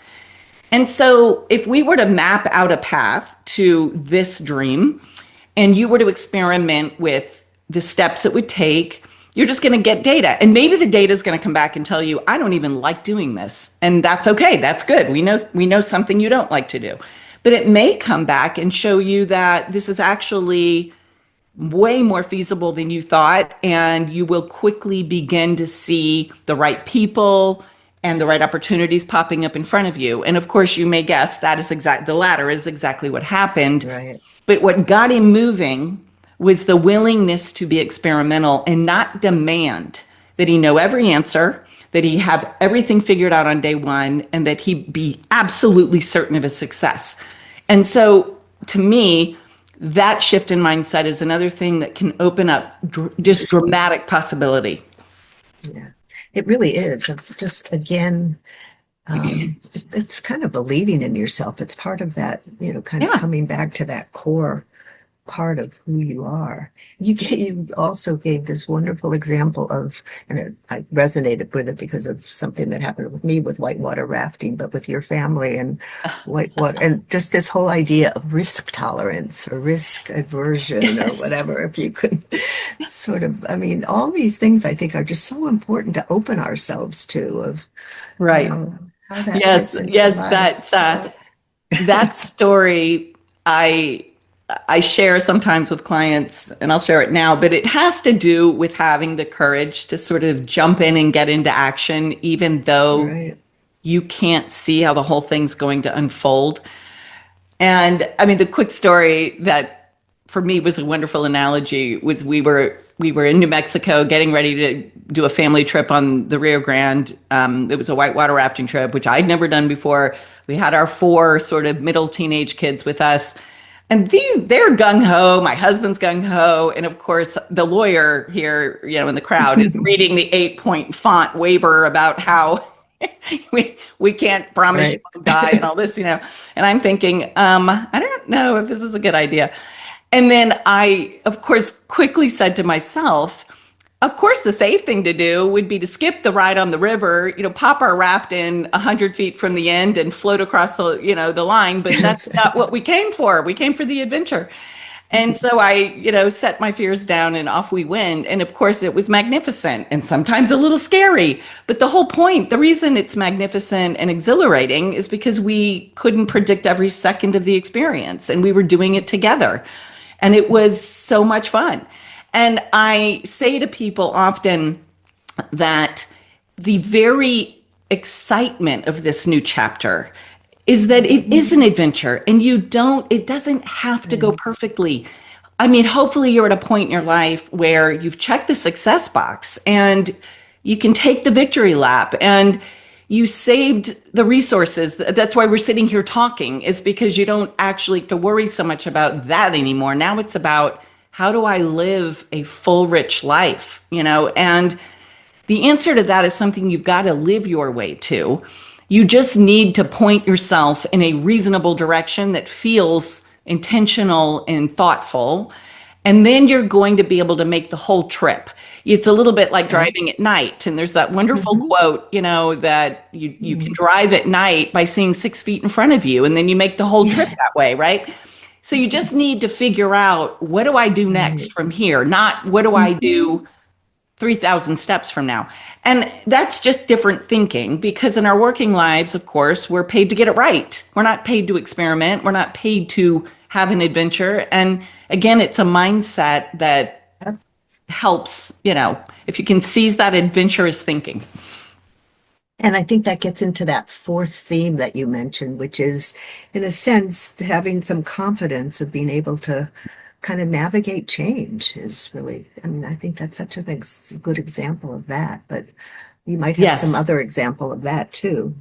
[SPEAKER 2] And so if we were to map out a path to this dream and you were to experiment with the steps it would take, you're just going to get data. And maybe the data is going to come back and tell you, I don't even like doing this. And that's okay. That's good. We know something you don't like to do. But it may come back and show you that this is actually way more feasible than you thought. And you will quickly begin to see the right people and the right opportunities popping up in front of you. And of course, you may guess that is the latter is exactly what happened.
[SPEAKER 1] right.
[SPEAKER 2] But what got him moving was the willingness to be experimental and not demand that he know every answer, that he have everything figured out on day one, and that he be absolutely certain of his success. And so to me, that shift in mindset is another thing that can open up just dramatic possibility.
[SPEAKER 1] Yeah, it really is. Just again, it's kind of believing in yourself. It's part of that, kind of
[SPEAKER 2] Yeah.
[SPEAKER 1] coming back to that core part of who you are. You also gave this wonderful example of, and I resonated with it because of something that happened with me with whitewater rafting, but with your family and whitewater, and just this whole idea of risk tolerance or risk aversion or
[SPEAKER 2] Yes.
[SPEAKER 1] whatever. If you could sort of, I mean, all these things I think are just so important to open ourselves to of,
[SPEAKER 2] Right.
[SPEAKER 1] how that
[SPEAKER 2] Yes.
[SPEAKER 1] fits into
[SPEAKER 2] Yes.
[SPEAKER 1] life.
[SPEAKER 2] That story I share sometimes with clients, and I'll share it now, but it has to do with having the courage to sort of jump in and get into action, even though
[SPEAKER 1] Right.
[SPEAKER 2] you can't see how the whole thing's going to unfold. And I mean, the quick story that for me was a wonderful analogy was we were in New Mexico getting ready to do a family trip on the Rio Grande. It was a whitewater rafting trip, which I'd never done before. We had our four sort of middle teenage kids with us. And they're gung ho. My husband's gung ho. And of course, the lawyer here, in the crowd is reading the 8-point font waiver about how we can't promise you
[SPEAKER 1] Right.
[SPEAKER 2] won't die and all this. And I'm thinking, I don't know if this is a good idea. And then I, of course, quickly said to myself, of course, the safe thing to do would be to skip the ride on the river, pop our raft in 100 feet from the end and float across the line. But that's not what we came for. We came for the adventure. And so I, set my fears down and off we went. And of course, it was magnificent and sometimes a little scary. But the whole point, the reason it's magnificent and exhilarating is because we couldn't predict every second of the experience and we were doing it together. And it was so much fun. And I say to people often that the very excitement of this new chapter is that it is an adventure and it doesn't have to go perfectly. I mean, hopefully you're at a point in your life where you've checked the success box and you can take the victory lap and you saved the resources. That's why we're sitting here talking, is because you don't actually have to worry so much about that anymore. Now it's about, how do I live a full, rich life? And the answer to that is something you've got to live your way to. You just need to point yourself in a reasonable direction that feels intentional and thoughtful. And then you're going to be able to make the whole trip. It's a little bit like driving at night. And there's that wonderful quote, that you can drive at night by seeing 6 feet in front of you. And then you make the whole trip that way, right? So you just need to figure out, what do I do next from here? Not what do I do 3,000 steps from now? And that's just different thinking, because in our working lives, of course, we're paid to get it right. We're not paid to experiment. We're not paid to have an adventure. And again, it's a mindset that helps, if you can seize that adventurous thinking.
[SPEAKER 1] And I think that gets into that fourth theme that you mentioned, which is, in a sense, having some confidence of being able to kind of navigate change is really, I mean, I think that's such a good example of that, but you might have some
[SPEAKER 2] Yes.
[SPEAKER 1] other example of that too.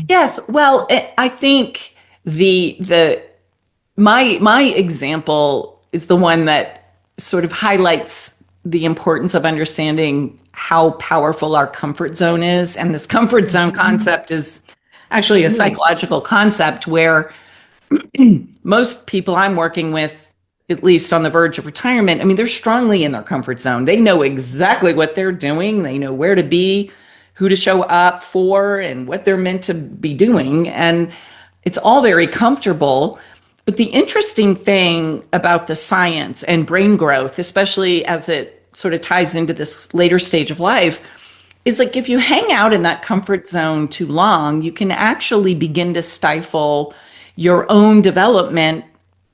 [SPEAKER 2] Yes. Well, I think my example is the one that sort of highlights the importance of understanding how powerful our comfort zone is. And this comfort zone concept is actually a psychological concept where most people I'm working with, at least on the verge of retirement, I mean, they're strongly in their comfort zone. They know exactly what they're doing. They know where to be, who to show up for, and what they're meant to be doing. And it's all very comfortable. But the interesting thing about the science and brain growth, especially as it sort of ties into this later stage of life, is like, if you hang out in that comfort zone too long, you can actually begin to stifle your own development,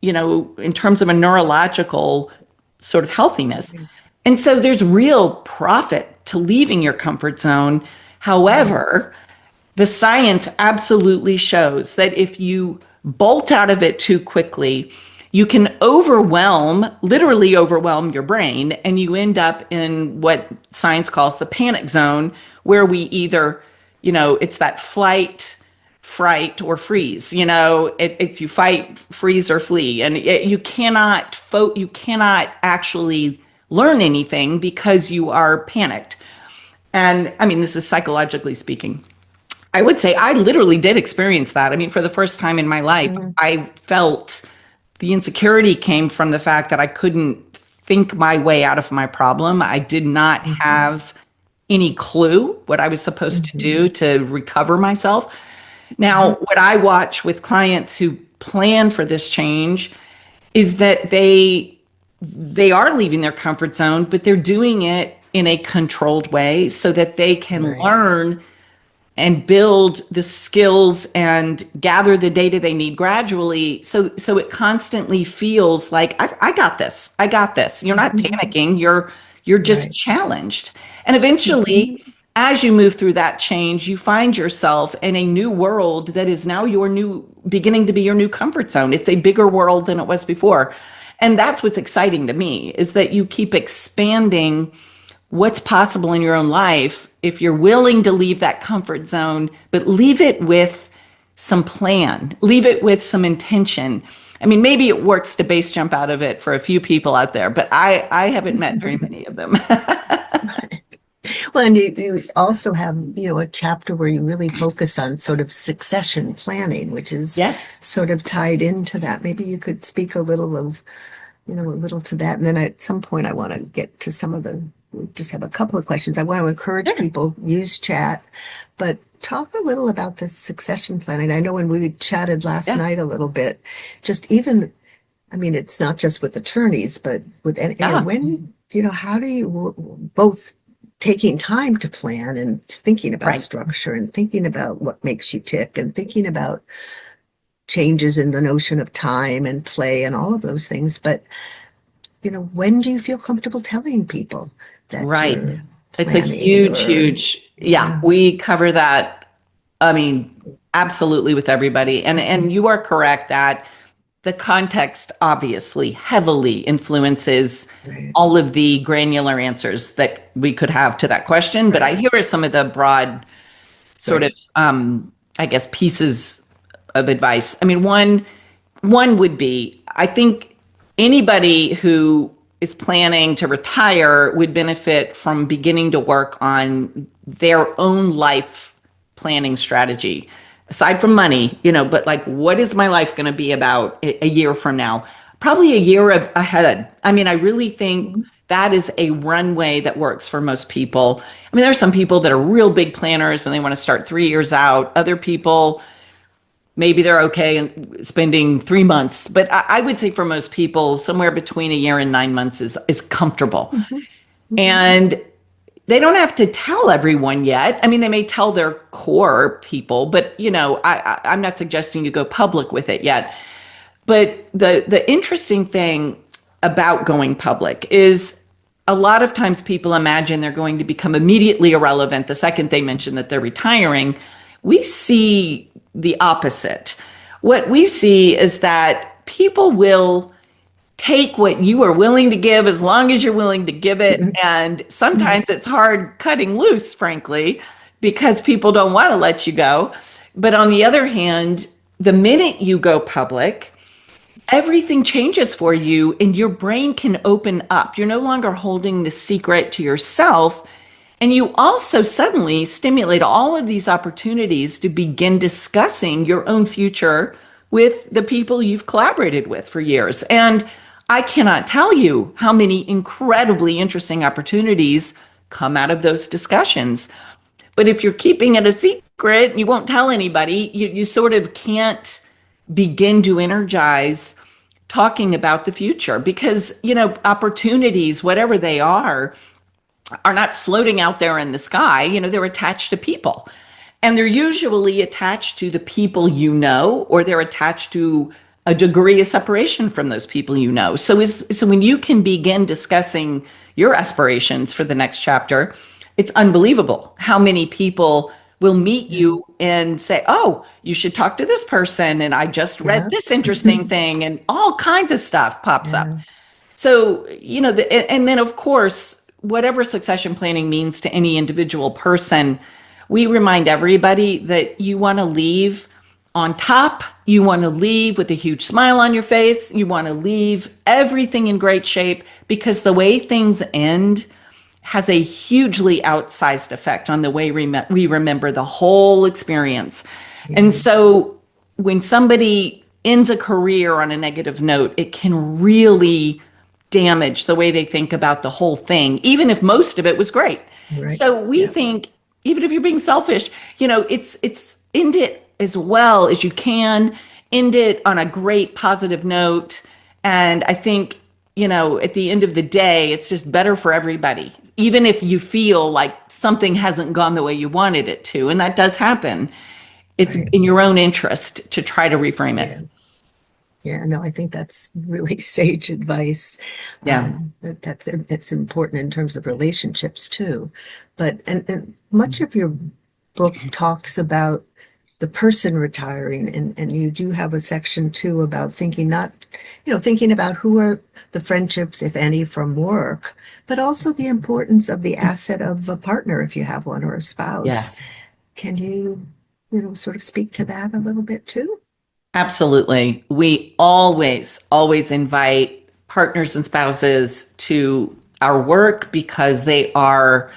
[SPEAKER 2] in terms of a neurological sort of healthiness. And so there's real profit to leaving your comfort zone. However, the science absolutely shows that if you bolt out of it too quickly, you can literally overwhelm your brain, and you end up in what science calls the panic zone, where we either, it's that flight, fright, or freeze. It's you fight, freeze, or flee, and you cannot actually learn anything because you are panicked. And I mean, this is psychologically speaking. I would say I literally did experience that. I mean, for the first time in my life, I felt the insecurity came from the fact that I couldn't think my way out of my problem. I did not have any clue what I was supposed to do to recover myself. Now, what I watch with clients who plan for this change is that they are leaving their comfort zone, but they're doing it in a controlled way so that they can learn and build the skills and gather the data they need gradually. So it constantly feels like I got this. I got this. You're not panicking. You're just challenged. And eventually, as you move through that change, you find yourself in a new world that is now beginning to be your new comfort zone. It's a bigger world than it was before. And that's what's exciting to me, is that you keep expanding what's possible in your own life if you're willing to leave that comfort zone, but leave it with some plan, leave it with some intention. I mean, maybe it works to base jump out of it for a few people out there, but I haven't met very many of them.
[SPEAKER 1] Well, and you also have, a chapter where you really focus on sort of succession planning, which is sort of tied into that. Maybe you could speak a little to that. And then at some point, I want to get to we just have a couple of questions. I want to encourage people, use chat, but talk a little about this succession planning. I know when we chatted last night a little bit, just even, I mean, it's not just with attorneys, but with, and when, how do you both taking time to plan and thinking about structure and thinking about what makes you tick and thinking about changes in the notion of time and play and all of those things. But, when do you feel comfortable telling people that you're
[SPEAKER 2] it's a huge, we cover that. I mean, absolutely, with everybody. And you are correct that the context obviously heavily influences all of the granular answers that we could have to that question. But here are some of the broad sort of, I guess, pieces of advice. I mean, one would be, I think anybody who is planning to retire would benefit from beginning to work on their own life planning strategy. Aside from money, but like, what is my life going to be about a year from now? Probably a year ahead. I mean, I really think that is a runway that works for most people. I mean, there are some people that are real big planners and they want to start 3 years out. Other people, maybe they're okay in spending 3 months. But I would say for most people, somewhere between a year and 9 months is comfortable. And they don't have to tell everyone yet. I mean, they may tell their core people, but I'm not suggesting you go public with it yet. But the interesting thing about going public is a lot of times people imagine they're going to become immediately irrelevant the second they mention that they're retiring. We see the opposite. What we see is that people will take what you are willing to give as long as you're willing to give it. And sometimes it's hard cutting loose, frankly, because people don't want to let you go. But on the other hand, the minute you go public, everything changes for you and your brain can open up. You're no longer holding the secret to yourself. And you also suddenly stimulate all of these opportunities to begin discussing your own future with the people you've collaborated with for years. And I cannot tell you how many incredibly interesting opportunities come out of those discussions. But if you're keeping it a secret, you won't tell anybody, you sort of can't begin to energize talking about the future because, opportunities, whatever they are not floating out there in the sky. They're attached to people, and they're usually attached to the people or they're attached to a degree of separation from those people. So when you can begin discussing your aspirations for the next chapter, it's unbelievable how many people will meet you and say, oh, you should talk to this person. And I just read
[SPEAKER 1] Yeah.
[SPEAKER 2] this interesting thing, and all kinds of stuff pops up.
[SPEAKER 1] Yeah.
[SPEAKER 2] So, and then of course, whatever succession planning means to any individual person, we remind everybody that you want to leave on top. You want to leave with a huge smile on your face. You want to leave everything in great shape, because the way things end has a hugely outsized effect on the way we remember the whole experience. And so when somebody ends a career on a negative note, it can really damage the way they think about the whole thing, even if most of it was great.
[SPEAKER 1] Right.
[SPEAKER 2] So we think, even if you're being selfish, it's end it as well as you can, end it on a great positive note. And I think, at the end of the day, it's just better for everybody, even if you feel like something hasn't gone the way you wanted it to. And that does happen. It's in your own interest to try to reframe it.
[SPEAKER 1] Yeah, no, I think that's really sage advice.
[SPEAKER 2] Yeah.
[SPEAKER 1] It's important in terms of relationships too. But and much of your book talks about the person retiring, and you do have a section too about thinking thinking about who are the friendships, if any, from work, but also the importance of the asset of a partner if you have one, or a spouse.
[SPEAKER 2] Yes.
[SPEAKER 1] Can you, sort of speak to that a little bit too?
[SPEAKER 2] Absolutely. We always invite partners and spouses to our work because they are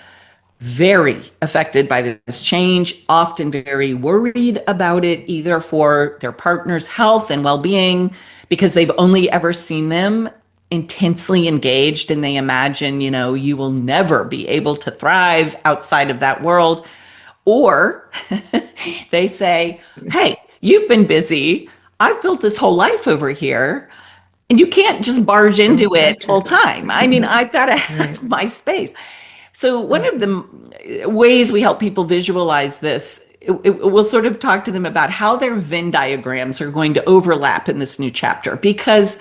[SPEAKER 2] very affected by this change, often very worried about it, either for their partner's health and well-being, because they've only ever seen them intensely engaged, and they imagine, you will never be able to thrive outside of that world. Or they say, hey, you've been busy. I've built this whole life over here, and you can't just barge into it full time. I mean, I've got to have my space. So one of the ways we help people visualize this, we'll sort of talk to them about how their Venn diagrams are going to overlap in this new chapter, because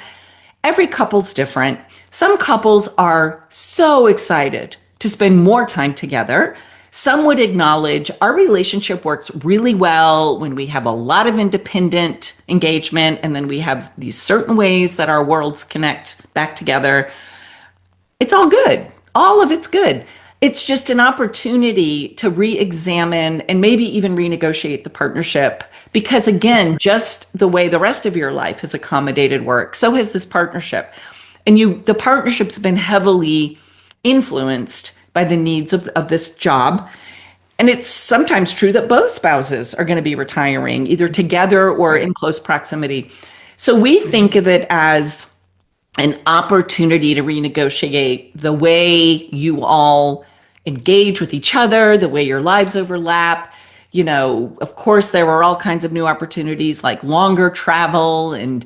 [SPEAKER 2] every couple's different. Some couples are so excited to spend more time together. Some would acknowledge our relationship works really well when we have a lot of independent engagement, and then we have these certain ways that our worlds connect back together. It's all good. All of it's good. It's just an opportunity to re-examine and maybe even renegotiate the partnership, because again, just the way the rest of your life has accommodated work, so has this partnership. And the partnership's been heavily influenced by the needs of this job. And it's sometimes true that both spouses are going to be retiring, either together or in close proximity. So we think of it as an opportunity to renegotiate the way you all engage with each other, the way your lives overlap. Of course, there were all kinds of new opportunities like longer travel and,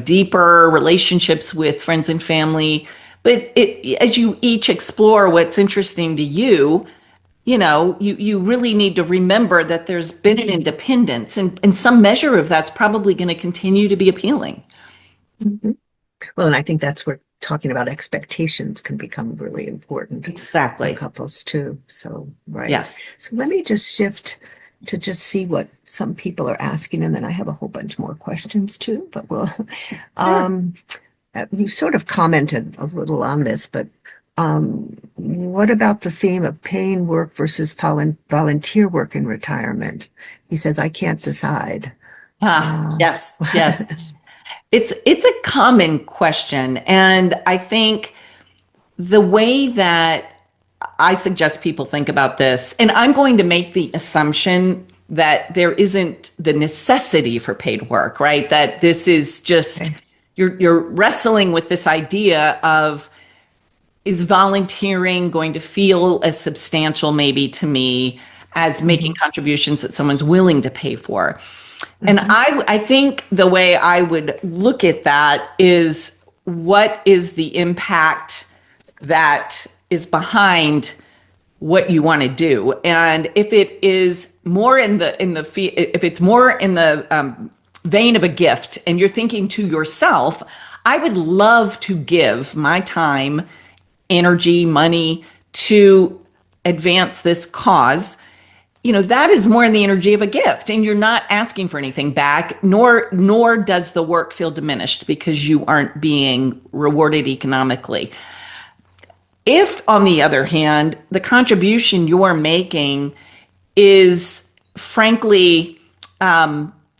[SPEAKER 2] deeper relationships with friends and family. But as you each explore what's interesting to you, you really need to remember that there's been an independence, and some measure of that's probably going to continue to be appealing.
[SPEAKER 1] Mm-hmm. Well, and I think that's where talking about expectations can become really important.
[SPEAKER 2] Exactly.
[SPEAKER 1] For couples too. So, right.
[SPEAKER 2] Yes.
[SPEAKER 1] So let me just shift to just see what some people are asking, and then I have a whole bunch more questions too, but you sort of commented a little on this, but what about the theme of paying work versus volunteer work in retirement? He says, I can't decide.
[SPEAKER 2] Yes. It's a common question. And I think the way that I suggest people think about this, and I'm going to make the assumption that there isn't the necessity for paid work, right? That this is just, you're wrestling with this idea of, is volunteering going to feel as substantial maybe to me as making contributions that someone's willing to pay for? And I think the way I would look at that is, what is the impact that is behind what you want to do? And if it is more in the vein of a gift, and you're thinking to yourself, I would love to give my time, energy, money to advance this cause, that is more in the energy of a gift, and you're not asking for anything back, nor does the work feel diminished because you aren't being rewarded economically. If, on the other hand, the contribution you're making is frankly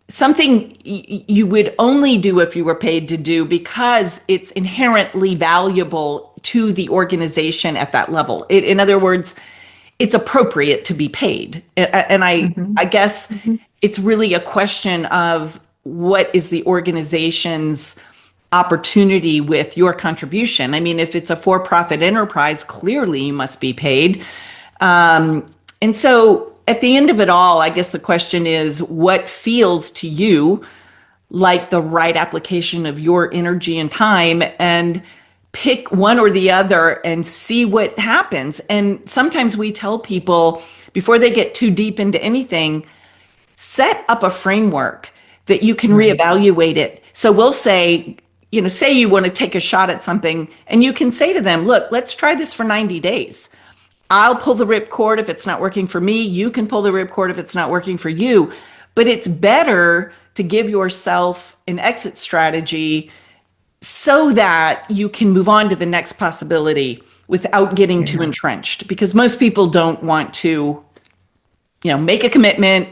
[SPEAKER 2] something you would only do if you were paid to do because it's inherently valuable to the organization at that level. In other words, it's appropriate to be paid. And I guess it's really a question of what is the organization's opportunity with your contribution. I mean, if it's a for-profit enterprise, clearly you must be paid. And so at the end of it all, I guess the question is what feels to you like the right application of your energy and time, and pick one or the other and see what happens. And sometimes we tell people before they get too deep into anything, set up a framework that you can reevaluate it. So we'll say, say you want to take a shot at something, and you can say to them, look, let's try this for 90 days. I'll pull the ripcord if it's not working for me. You can pull the ripcord if it's not working for you. But it's better to give yourself an exit strategy so that you can move on to the next possibility without getting too entrenched. Because most people don't want to, make a commitment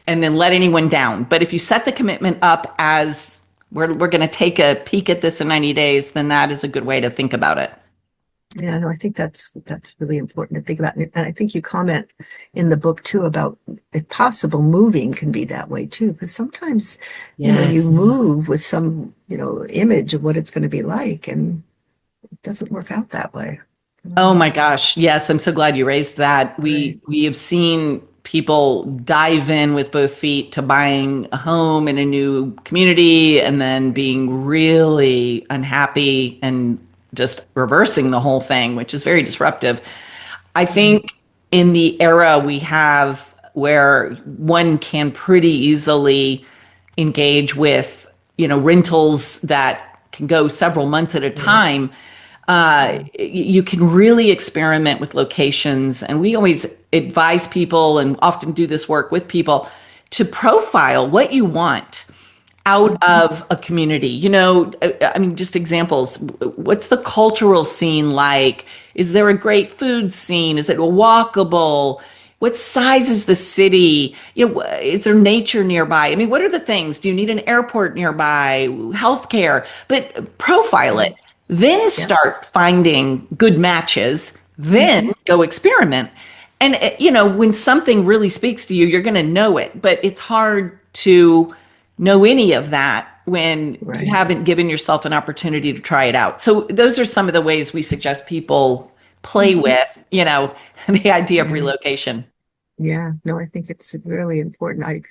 [SPEAKER 2] and then let anyone down. But if you set the commitment up as we're going to take a peek at this in 90 days, then that is a good way to think about it.
[SPEAKER 1] Yeah, no, I think that's really important to think about. And I think you comment in the book too about, if possible, moving can be that way too. Because sometimes, you move with some, image of what it's going to be like, and it doesn't work out that way.
[SPEAKER 2] Oh my gosh. Yes. I'm so glad you raised that. We have seen people dive in with both feet to buying a home in a new community and then being really unhappy and just reversing the whole thing, which is very disruptive. I think in the era we have where one can pretty easily engage with, rentals that can go several months at a time, you can really experiment with locations. And we always advise people, and often do this work with people, to profile what you want out of a community. Just examples. What's the cultural scene like? Is there a great food scene? Is it walkable? What size is the city? Is there nature nearby? I mean, what are the things? Do you need an airport nearby? Healthcare? But profile it. Then start finding good matches. Then go experiment. And, when something really speaks to you, you're going to know it. But it's hard to know any of that when you haven't given yourself an opportunity to try it out. So those are some of the ways we suggest people play with, the idea of relocation.
[SPEAKER 1] Yeah, no, I think it's really important.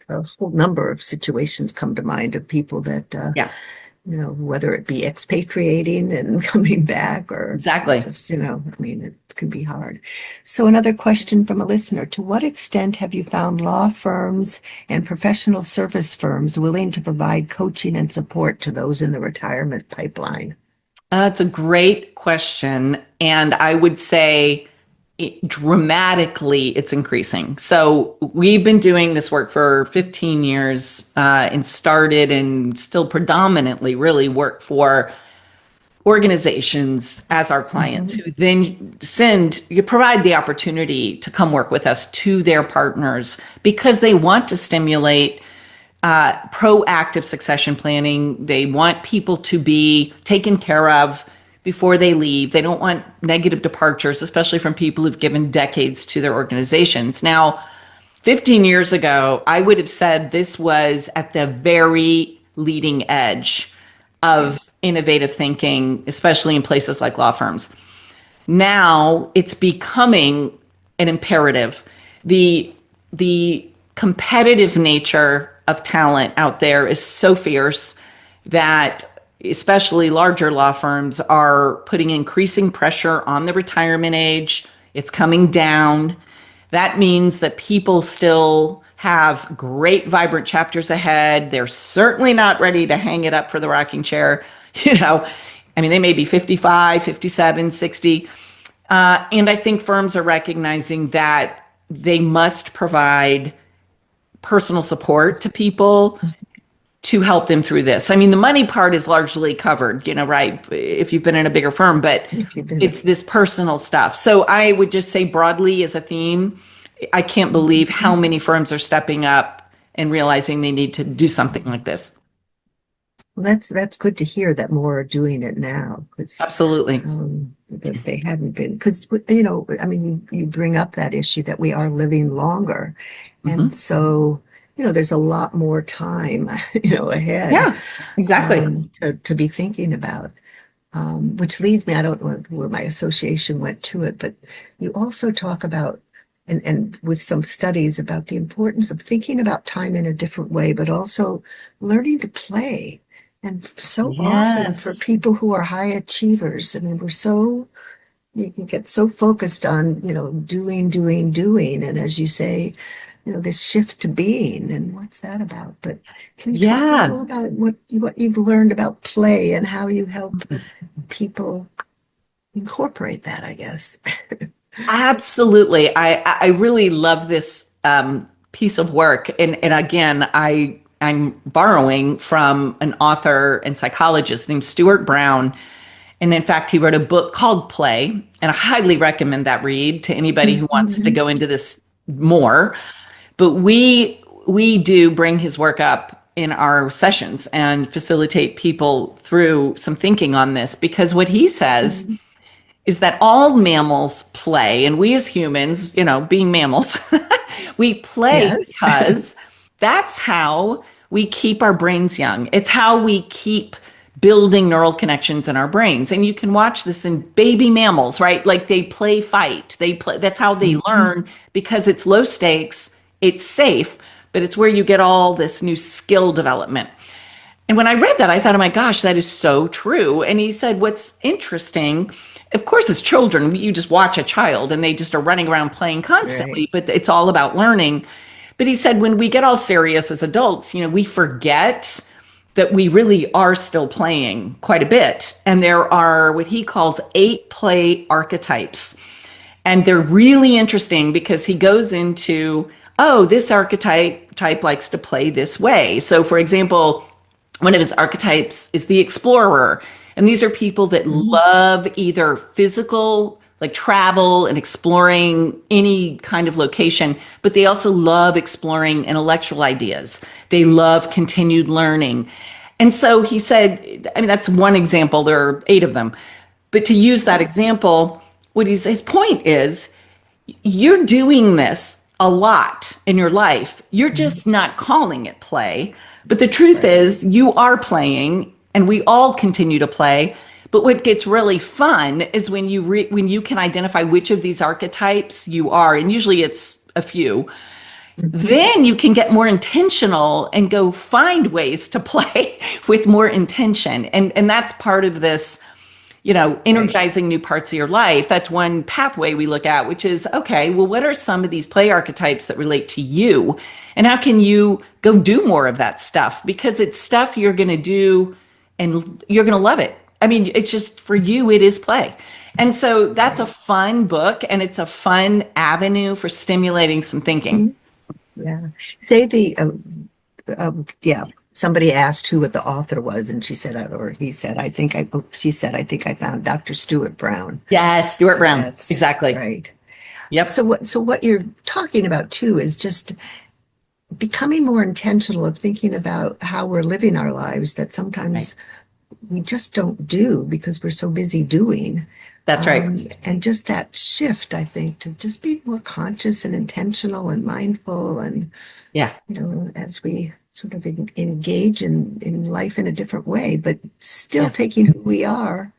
[SPEAKER 1] A whole number of situations come to mind of people that, whether it be expatriating and coming back, or
[SPEAKER 2] Exactly.
[SPEAKER 1] just, it can be hard. So another question from a listener: to what extent have you found law firms and professional service firms willing to provide coaching and support to those in the retirement pipeline?
[SPEAKER 2] It's a great question. And I would say dramatically it's increasing. So we've been doing this work for 15 years and started and still predominantly really work for organizations as our clients, who then provide the opportunity to come work with us to their partners because they want to stimulate proactive succession planning. They want people to be taken care of before they leave. They don't want negative departures, especially from people who've given decades to their organizations. Now, 15 years ago, I would have said this was at the very leading edge of innovative thinking, especially in places like law firms. Now it's becoming an imperative. The competitive nature of talent out there is so fierce that especially larger law firms are putting increasing pressure on the retirement age. It's coming down. That means that people still have great, vibrant chapters ahead. They're certainly not ready to hang it up for the rocking chair. They may be 55, 57, 60. And I think firms are recognizing that they must provide personal support to people to help them through this. I mean, the money part is largely covered, right? If you've been in a bigger firm, but
[SPEAKER 1] If you've been,
[SPEAKER 2] it's this personal stuff. So I would just say broadly as a theme, I can't believe how many firms are stepping up and realizing they need to do something like this.
[SPEAKER 1] that's good to hear that more are doing it now, because
[SPEAKER 2] Absolutely.
[SPEAKER 1] that they hadn't been. Because I mean, you bring up that issue that we are living longer, and
[SPEAKER 2] Hmm.
[SPEAKER 1] so there's a lot more time ahead
[SPEAKER 2] Yeah, exactly.
[SPEAKER 1] to be thinking about. Which leads me, I don't know where my association went to it, but you also talk about, and with some studies about the importance of thinking about time in a different way, but also learning to play. And so often for
[SPEAKER 2] Yes.
[SPEAKER 1] people who are high achievers, I mean, you can get so focused on, doing, doing, doing. And as you say, this shift to being, and what's that about? But can you talk a
[SPEAKER 2] Yeah.
[SPEAKER 1] little about what you've learned about play and how you help people incorporate that, I guess.
[SPEAKER 2] Absolutely. I really love this piece of work. And again, I'm borrowing from an author and psychologist named Stuart Brown. And in fact, he wrote a book called Play. And I highly recommend that read to anybody who wants to go into this more. But we do bring his work up in our sessions and facilitate people through some thinking on this, because what he says is that all mammals play, and we as humans, being mammals, we play
[SPEAKER 1] Yes.
[SPEAKER 2] because that's how we keep our brains young. It's how we keep building neural connections in our brains. And you can watch this in baby mammals, right? Like they play fight. They play, that's how they learn, because it's low stakes, it's safe, but it's where you get all this new skill development. And when I read that, I thought, oh my gosh, that is so true. And he said, what's interesting, of course, as children, you just watch a child and they just are running around playing
[SPEAKER 1] Right.
[SPEAKER 2] constantly, but it's all about learning. But he said, when we get all serious as adults, we forget that we really are still playing quite a bit. And there are what he calls 8 play archetypes. And they're really interesting because he goes into, oh, this archetype likes to play this way. So, for example, one of his archetypes is the explorer. And these are people that
[SPEAKER 1] Mhm.
[SPEAKER 2] love either physical, like travel and exploring any kind of location, but they also love exploring intellectual ideas. They love continued learning. And so he said, I mean, that's one example. There are 8 of them. But to use that example, his point is, you're doing this a lot in your life. You're just not calling it play. But the truth
[SPEAKER 1] Right.
[SPEAKER 2] is, you are playing, and we all continue to play. But what gets really fun is when when you can identify which of these archetypes you are, and usually it's a few.
[SPEAKER 1] Mhm.
[SPEAKER 2] Then you can get more intentional and go find ways to play with more intention. And that's part of this,
[SPEAKER 1] Right.
[SPEAKER 2] energizing new parts of your life. That's one pathway we look at, which is, okay, well, what are some of these play archetypes that relate to you? And how can you go do more of that stuff? Because it's stuff you're going to do and you're going to love it. I mean, it's just for you, it is play. And so that's a
[SPEAKER 1] Right.
[SPEAKER 2] fun book, and it's a fun avenue for stimulating some thinking.
[SPEAKER 1] Mhm. Yeah. Say yeah. Somebody asked who the author was, and she said, or he said, she said, I think I found Dr. Stuart Brown.
[SPEAKER 2] Yes, Stuart
[SPEAKER 1] So
[SPEAKER 2] Brown.
[SPEAKER 1] that's
[SPEAKER 2] Exactly.
[SPEAKER 1] right.
[SPEAKER 2] Yep.
[SPEAKER 1] So what you're talking about too is just becoming more intentional of thinking about how we're living our lives that
[SPEAKER 2] Right.
[SPEAKER 1] sometimes we just don't do because we're so busy doing.
[SPEAKER 2] That's right.
[SPEAKER 1] And just that shift, I think, to just be more conscious and intentional and mindful, and
[SPEAKER 2] Yeah.
[SPEAKER 1] as we sort of engage in life in a different way, but still
[SPEAKER 2] Yeah.
[SPEAKER 1] taking who we are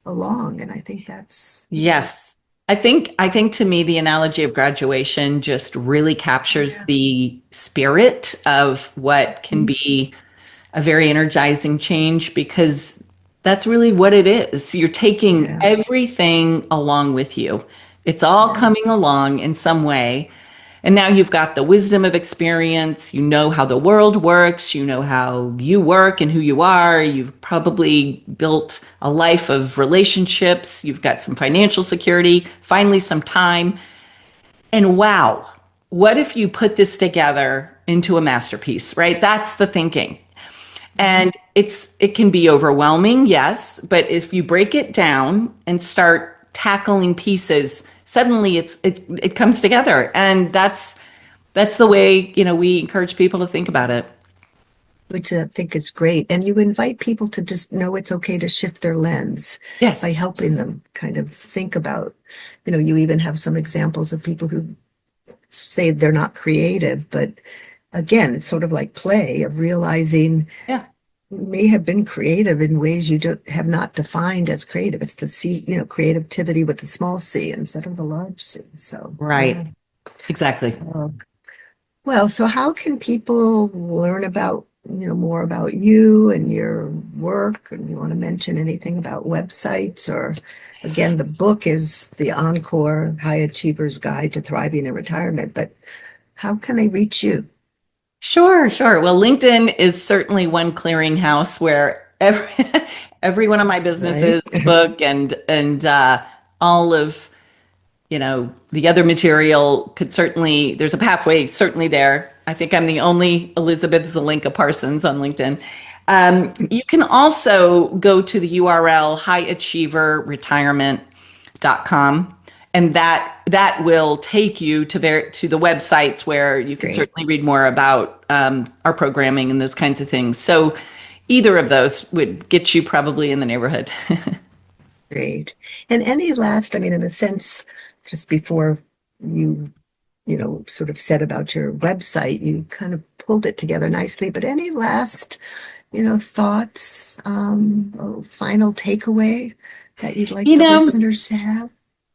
[SPEAKER 1] along. And I think that's,
[SPEAKER 2] Yes. I think to me the analogy of graduation just really captures
[SPEAKER 1] yeah.
[SPEAKER 2] the spirit of what can be a very energizing change, because that's really what it is. You're taking
[SPEAKER 1] Yeah.
[SPEAKER 2] everything along with you. It's all
[SPEAKER 1] Yeah.
[SPEAKER 2] coming along in some way. And now you've got the wisdom of experience. You know how the world works. You know how you work and who you are. You've probably built a life of relationships. You've got some financial security, finally, some time. And wow. what if you put this together into a masterpiece, right? That's the thinking. And it can be overwhelming, yes, but if you break it down and start tackling pieces, suddenly it comes together. And that's the way, we encourage people to think about it.
[SPEAKER 1] Which I think is great. And you invite people to just know it's okay to shift their lens by
[SPEAKER 2] Yes.
[SPEAKER 1] helping them kind of think about, you even have some examples of people who say they're not creative, but again, it's sort of like play of realizing
[SPEAKER 2] Yeah.
[SPEAKER 1] you may have been creative in ways you don't have not defined as creative. It's the C, creativity with the small c instead of the large c. So yeah.
[SPEAKER 2] Right. Exactly.
[SPEAKER 1] So, well, so how can people learn about, more about you and your work? And you want to mention anything about websites or again, the book is the Encore High Achiever's Guide to Thriving in Retirement, but how can they reach you?
[SPEAKER 2] Sure, sure. Well, LinkedIn is certainly one clearinghouse where every one of my
[SPEAKER 1] Right?
[SPEAKER 2] businesses, the book and all of the other material could certainly, there's a pathway certainly there. I think I'm the only Elizabeth Zelinka Parsons on LinkedIn. You can also go to the URL highachieverretirement.com, and that will take you to the websites where you can
[SPEAKER 1] Great.
[SPEAKER 2] certainly read more about our programming and those kinds of things. So either of those would get you probably in the neighborhood.
[SPEAKER 1] Great. And any last, I mean, in a sense, just before you, sort of said about your website, you kind of pulled it together nicely, but any last, thoughts, final takeaway that you'd like
[SPEAKER 2] You
[SPEAKER 1] the
[SPEAKER 2] know,
[SPEAKER 1] listeners to have?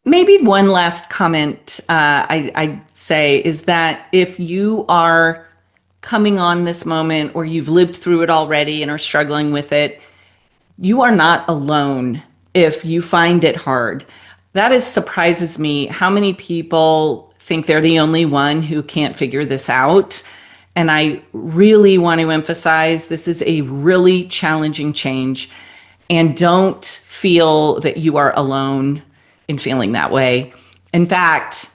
[SPEAKER 2] Maybe one last comment I'd say is that if you are coming on this moment or you've lived through it already and are struggling with it, you are not alone if you find it hard. That is surprises me how many people think they're the only one who can't figure this out. And I really want to emphasize this is a really challenging change. And don't feel that you are alone in feeling that way. In fact,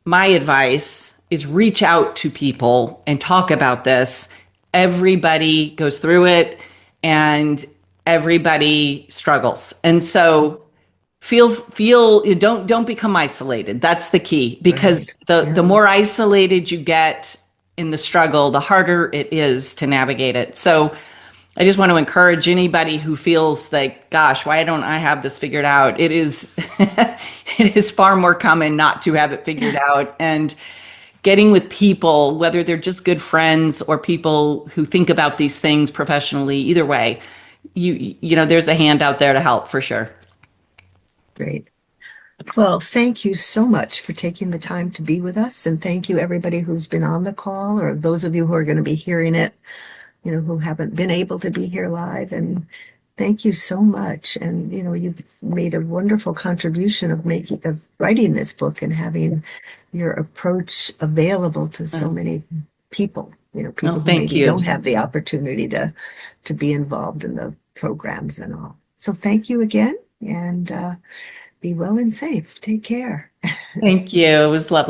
[SPEAKER 2] my advice is reach out to people and talk about this. Everybody goes through it and everybody struggles. And so feel don't become isolated. That's the key because
[SPEAKER 1] Right.
[SPEAKER 2] the
[SPEAKER 1] Yeah.
[SPEAKER 2] more isolated you get in the struggle, the harder it is to navigate it. So I just want to encourage anybody who feels like, gosh, why don't I have this figured out? It is it is far more common not to have it figured out. And getting with people, whether they're just good friends or people who think about these things professionally, either way, there's a hand out there to help for sure.
[SPEAKER 1] Great. Well, thank you so much for taking the time to be with us. And thank you, everybody who's been on the call or those of you who are going to be hearing it, who haven't been able to be here live. And thank you so much. And, you've made a wonderful contribution of writing this book and having your approach available to so
[SPEAKER 2] Oh,
[SPEAKER 1] many people,
[SPEAKER 2] well,
[SPEAKER 1] people who
[SPEAKER 2] thank
[SPEAKER 1] maybe don't
[SPEAKER 2] you.
[SPEAKER 1] have the opportunity to be involved in the programs and all. So thank you again. And, be well and safe. Take care.
[SPEAKER 2] Thank you. It was lovely.